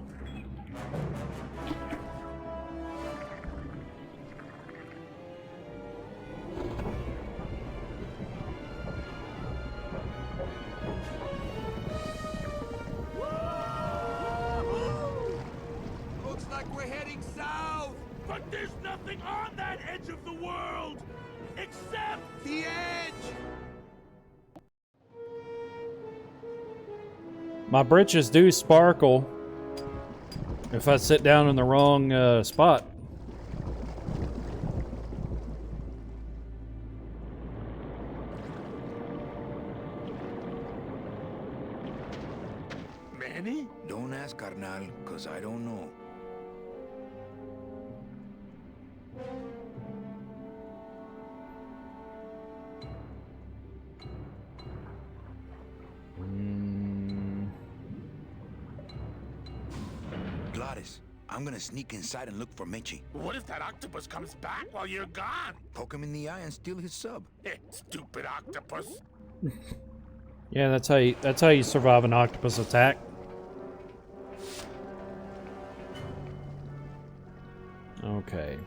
Looks like we're heading south. But there's nothing on that edge of the world except the edge. My britches do sparkle if I sit down in the wrong spot. Manny? Don't ask, carnal, cause I don't know. Gladys, I'm gonna sneak inside and look for Meche. What if that octopus comes back while you're gone? Poke him in the eye and steal his sub. Stupid octopus. Yeah, that's how you survive an octopus attack. Okay.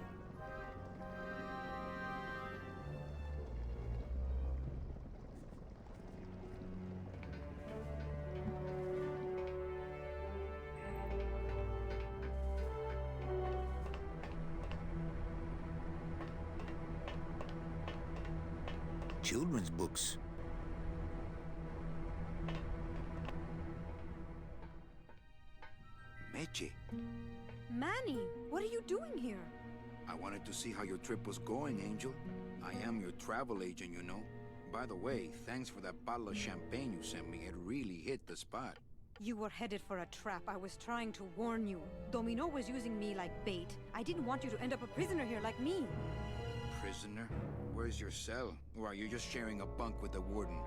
Children's books. Meche, Manny, what are you doing here? I wanted to see how your trip was going, Angel. I am your travel agent, you know. By the way, thanks for that bottle of champagne you sent me. It really hit the spot. You were headed for a trap. I was trying to warn you. Domino was using me like bait. I didn't want you to end up a prisoner here like me. Prisoner? Where's your cell? Or are you just sharing a bunk with the warden?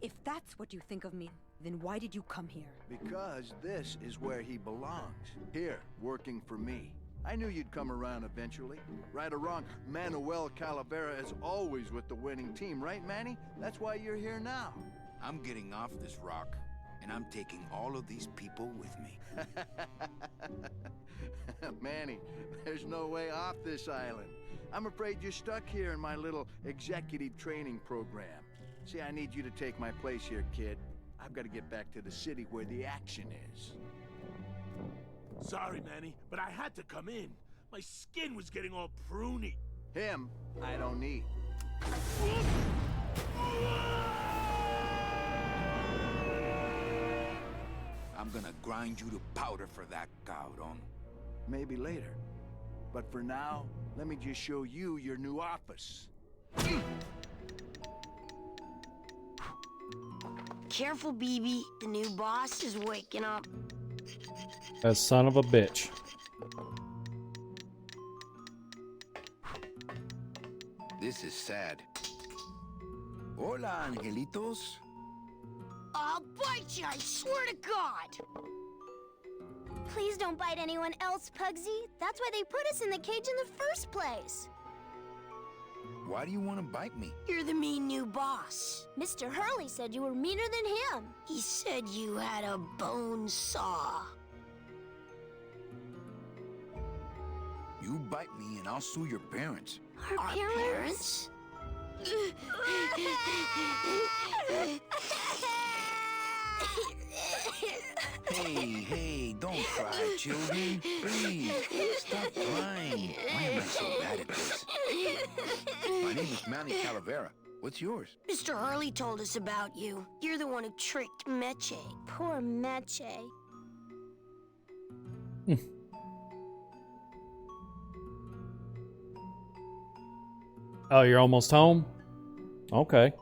If that's what you think of me, then why did you come here? Because this is where he belongs. Here, working for me. I knew you'd come around eventually. Right or wrong, Manuel Calavera is always with the winning team, right, Manny? That's why you're here now. I'm getting off this rock, and I'm taking all of these people with me. Manny, there's no way off this island. I'm afraid you're stuck here in my little executive training program. See, I need you to take my place here, kid. I've got to get back to the city where the action is. Sorry, Manny, but I had to come in. My skin was getting all pruny. Him, I don't need. I'm gonna grind you to powder for that, cabrón. Maybe later. But for now, let me just show you your new office. Careful, BB. The new boss is waking up. That son of a bitch. This is sad. Hola, angelitos. I'll bite you, I swear to God! Please don't bite anyone else, Pugsy. That's why they put us in the cage in the first place. Why do you want to bite me? You're the mean new boss. Mr. Hurley said you were meaner than him. He said you had a bone saw. You bite me and I'll sue your parents. Our parents? Hey, don't cry, children. Please, stop crying. Why am I so bad at this? My name is Manny Calavera. What's yours? Mr. Hurley told us about you. You're the one who tricked Meche. Poor Meche. Oh, you're almost home? Okay.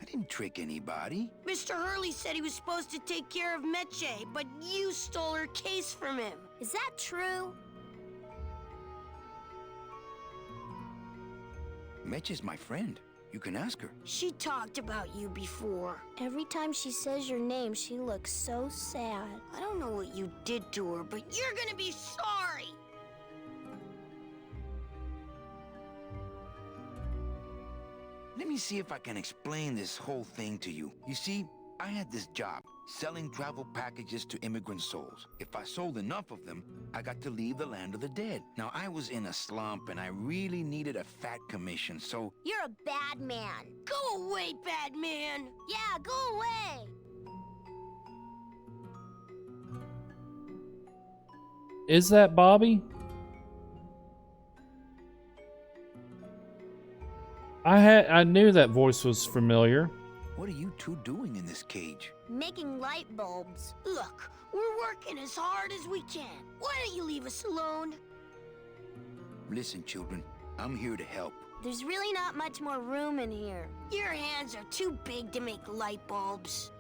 I didn't trick anybody. Mr. Hurley said he was supposed to take care of Meche, but you stole her case from him. Is that true? Meche's my friend. You can ask her. She talked about you before. Every time she says your name, she looks so sad. I don't know what you did to her, but you're gonna be sorry! Let me see if I can explain this whole thing to you. You see, I had this job, selling travel packages to immigrant souls. If I sold enough of them, I got to leave the land of the dead. Now, I was in a slump, and I really needed a fat commission, so... You're a bad man. Go away, bad man! Yeah, go away! Is that Bobby? I knew that voice was familiar. What are you two doing in this cage? Making light bulbs. Look, we're working as hard as we can. Why don't you leave us alone? Listen, children, I'm here to help. There's really not much more room in here. Your hands are too big to make light bulbs.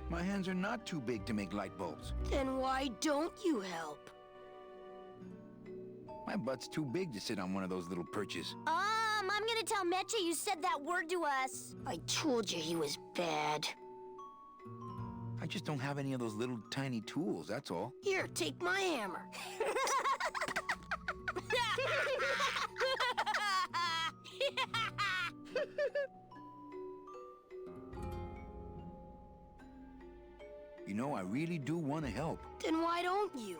My hands are not too big to make light bulbs. Then why don't you help? My butt's too big to sit on one of those little perches. I'm gonna tell Meche you said that word to us. I told you he was bad. I just don't have any of those little tiny tools, that's all. Here, take my hammer. You know, I really do want to help. Then why don't you?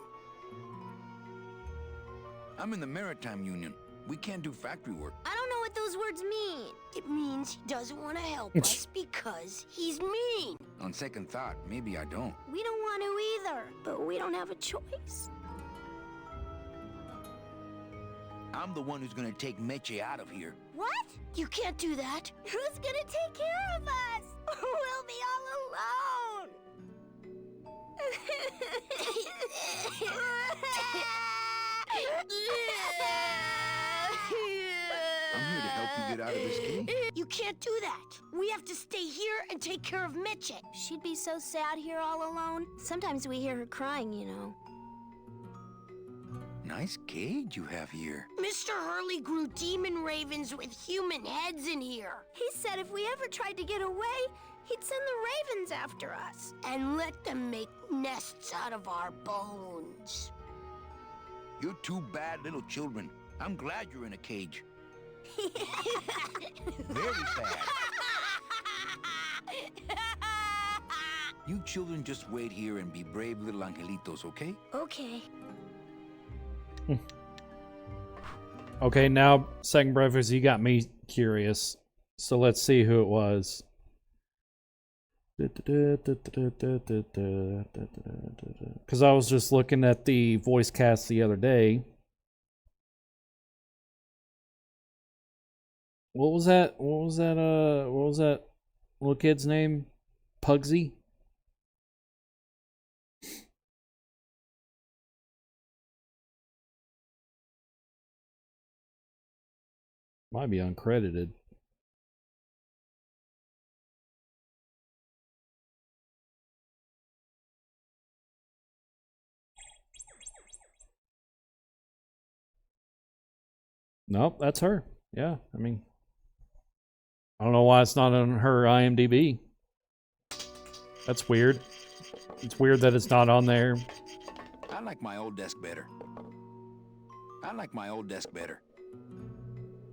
I'm in the Maritime Union. We can't do factory work. I don't know what those words mean. It means he doesn't want to help us because he's mean. On second thought, maybe I don't. We don't want to either, but we don't have a choice. I'm the one who's gonna take Meche out of here. What? You can't do that. Who's gonna take care of us? We'll be all alone. I'm here to help you get out of this cage. You can't do that. We have to stay here and take care of Meche. She'd be so sad here all alone. Sometimes we hear her crying, you know. Nice cage you have here. Mr. Hurley grew demon ravens with human heads in here. He said if we ever tried to get away, he'd send the ravens after us. And let them make nests out of our bones. You're two bad little children. I'm glad you're in a cage. Very bad. You children just wait here and be brave little angelitos, okay? Okay. Okay, now, second breakfast, you got me curious. So let's see who it was. Because I was just looking at the voice cast the other day. What was that? What was that little kid's name? Pugsy? Might be uncredited. Nope, that's her. Yeah, I mean, I don't know why it's not on her IMDb. That's weird. It's weird that it's not on there. I like my old desk better.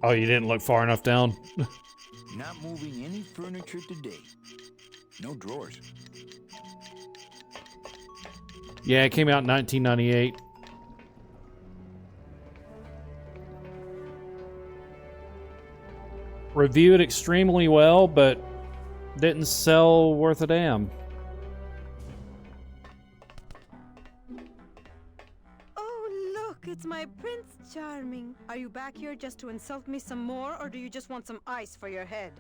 Oh, you didn't look far enough down? Not moving any furniture today. No drawers. Yeah, it came out in 1998. Reviewed extremely well, but didn't sell worth a damn. Oh, look, it's my Prince Charming. Are you back here just to insult me some more, or do you just want some ice for your head?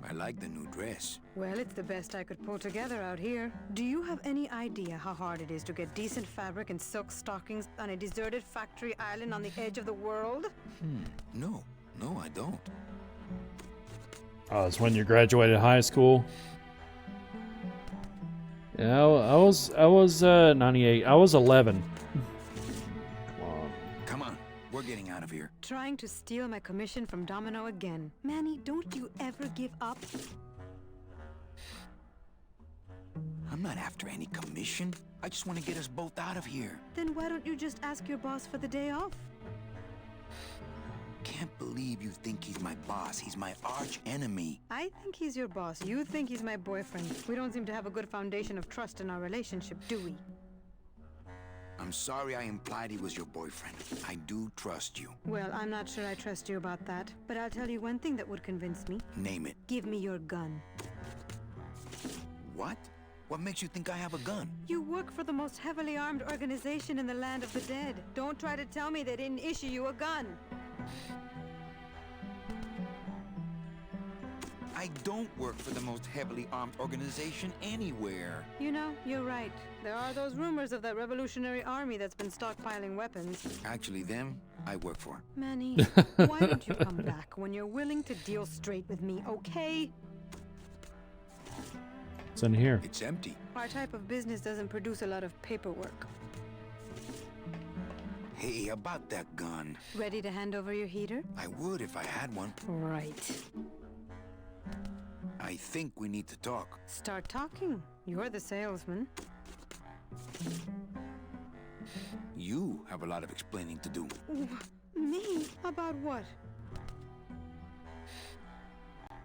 I like the new dress. Well, it's the best I could pull together out here. Do you have any idea how hard it is to get decent fabric and silk stockings on a deserted factory island on the edge of the world? No, I don't. Oh, it's when you graduated high school. Yeah, I was 98. I was 11. Come on. Trying to steal my commission from Domino again. Manny, don't you ever give up? I'm not after any commission. I just want to get us both out of here. Then why don't you just ask your boss for the day off? Can't believe you think he's my boss. He's my arch enemy. I think he's your boss. You think he's my boyfriend. We don't seem to have a good foundation of trust in our relationship, do we? I'm sorry I implied he was your boyfriend. I do trust you. Well, I'm not sure I trust you about that. But I'll tell you one thing that would convince me. Name it. Give me your gun. What? What makes you think I have a gun? You work for the most heavily armed organization in the land of the dead. Don't try to tell me they didn't issue you a gun. I don't work for the most heavily armed organization anywhere. You know, you're right. There are those rumors of that revolutionary army that's been stockpiling weapons. Actually, them, I work for. Manny, why don't you come back when you're willing to deal straight with me, okay? It's in here. It's empty. Our type of business doesn't produce a lot of paperwork. Hey, about that gun. Ready to hand over your heater? I would if I had one. Right. I think we need to talk. Start talking. You're the salesman. You have a lot of explaining to do. Me? About what?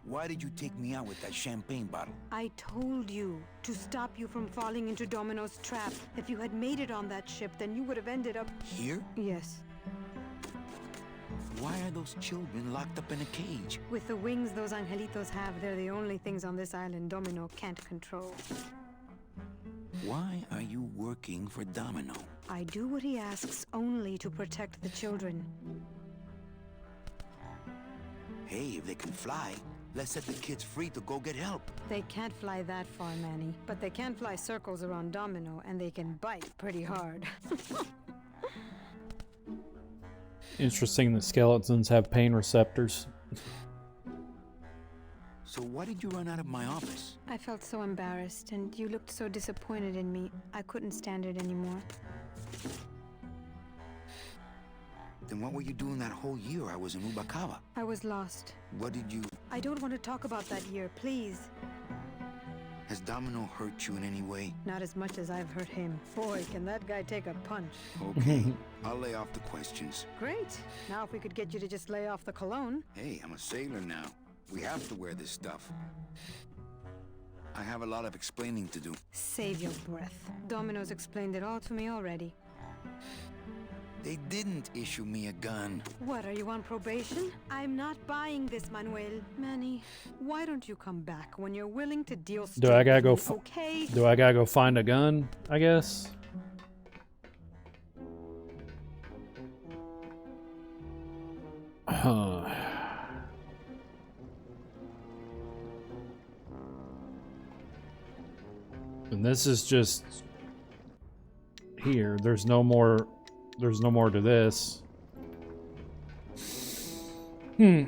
Why did you take me out with that champagne bottle? I told you to stop you from falling into Domino's trap. If you had made it on that ship, then you would have ended up... Here? Yes. Why are those children locked up in a cage? With the wings those angelitos have, they're the only things on this island Domino can't control. Why are you working for Domino? I do what he asks only to protect the children. Hey, if they can fly, let's set the kids free to go get help. They can't fly that far, Manny. But they can fly circles around Domino, and they can bite pretty hard. Interesting that skeletons have pain receptors. So why did you run out of my office? I felt so embarrassed, and you looked so disappointed in me. I couldn't stand it anymore. Then what were you doing that whole year I was in Ubakawa? I was lost. What did you... I don't want to talk about that year, please. Has Domino hurt you in any way? Not as much as I've hurt him. Boy, can that guy take a punch. Okay, I'll lay off the questions. Great. Now if we could get you to just lay off the cologne. Hey, I'm a sailor now. We have to wear this stuff. I have a lot of explaining to do. Save your breath. Domino's explained it all to me already. They didn't issue me a gun. What, are you on probation? I'm not buying this, Manuel. Manny, why don't you come back when you're willing to deal straight? Do I gotta go? Okay. Do I gotta go find a gun? I guess. Huh. And this is just here. There's no more. There's no more to this. Go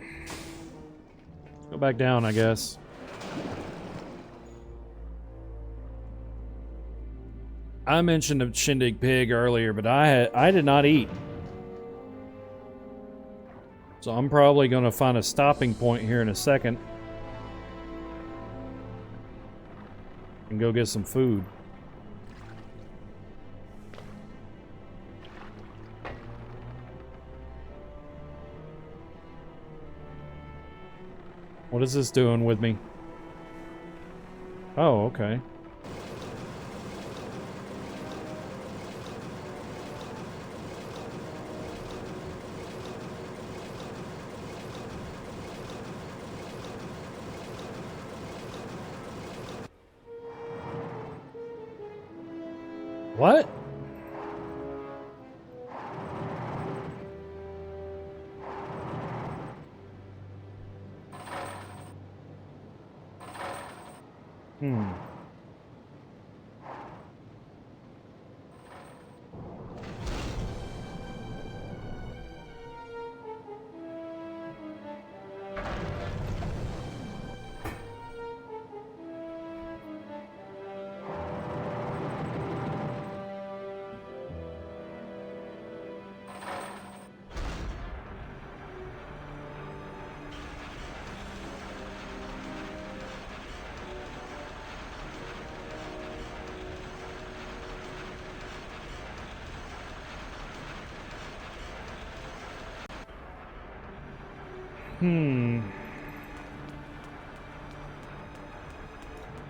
back down, I guess. I mentioned a shindig pig earlier, but I did not eat. So I'm probably going to find a stopping point here in a second. And go get some food. What is this doing with me? Oh, okay. What?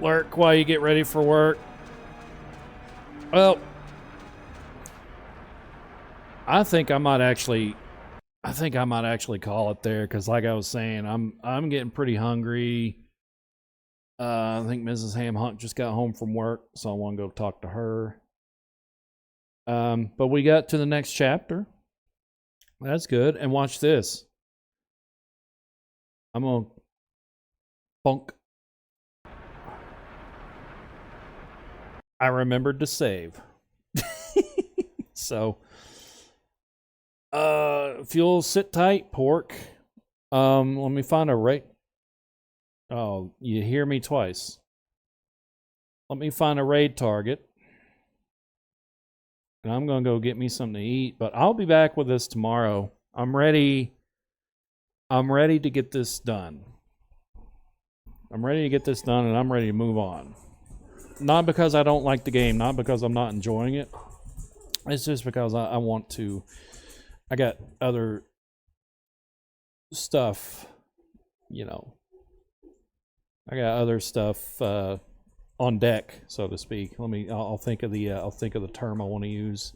Lurk while you get ready for work. Well, I think I might actually call it there, because like I was saying, I'm getting pretty hungry. I think Mrs. Ham Hunt just got home from work, so I want to go talk to her. But we got to the next chapter. That's good. And watch this. I'm gonna bonk. I remembered to save. So if you'll sit tight, pork. Let me find a raid. Oh, you hear me twice. Let me find a raid target. And I'm gonna go get me something to eat, but I'll be back with this tomorrow. I'm ready to get this done. I'm ready to get this done, and I'm ready to move on. Not because I don't like the game, not because I'm not enjoying it. It's just because I want to. I got other stuff, you know. I got other stuff on deck, so to speak. I'll think of the term I want to use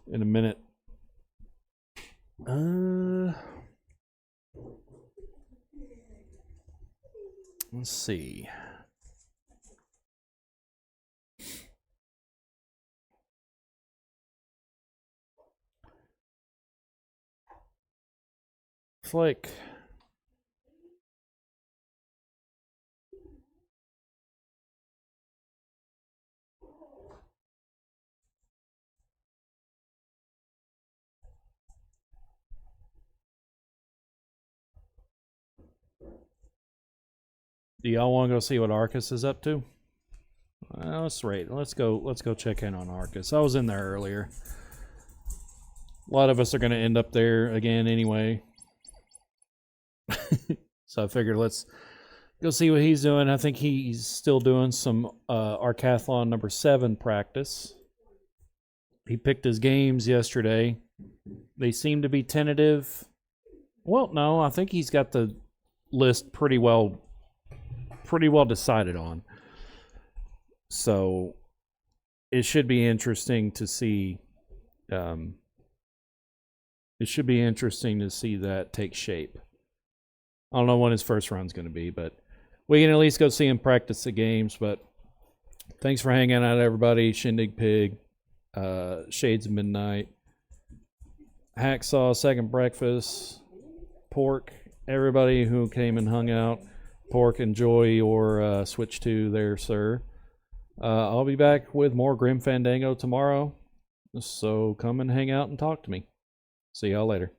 in a minute. Let's see. Flick. Do y'all want to go see what Arcus is up to? Let's go check in on Arcus. I was in there earlier. A lot of us are going to end up there again anyway. So I figured let's go see what he's doing. I think he's still doing some Arcathlon number 7 practice. He picked his games yesterday. They seem to be tentative. Well, no, I think he's got the list pretty well decided on. So it should be interesting to see. It should be interesting to see that take shape. I don't know when his first run's going to be, but we can at least go see him practice the games. But thanks for hanging out, everybody. Shindig Pig, Shades of Midnight, Hacksaw, Second Breakfast, Pork, everybody who came and hung out. Pork, enjoy your Switch 2 there, sir. I'll be back with more Grim Fandango tomorrow, so come and hang out and talk to me. See y'all later.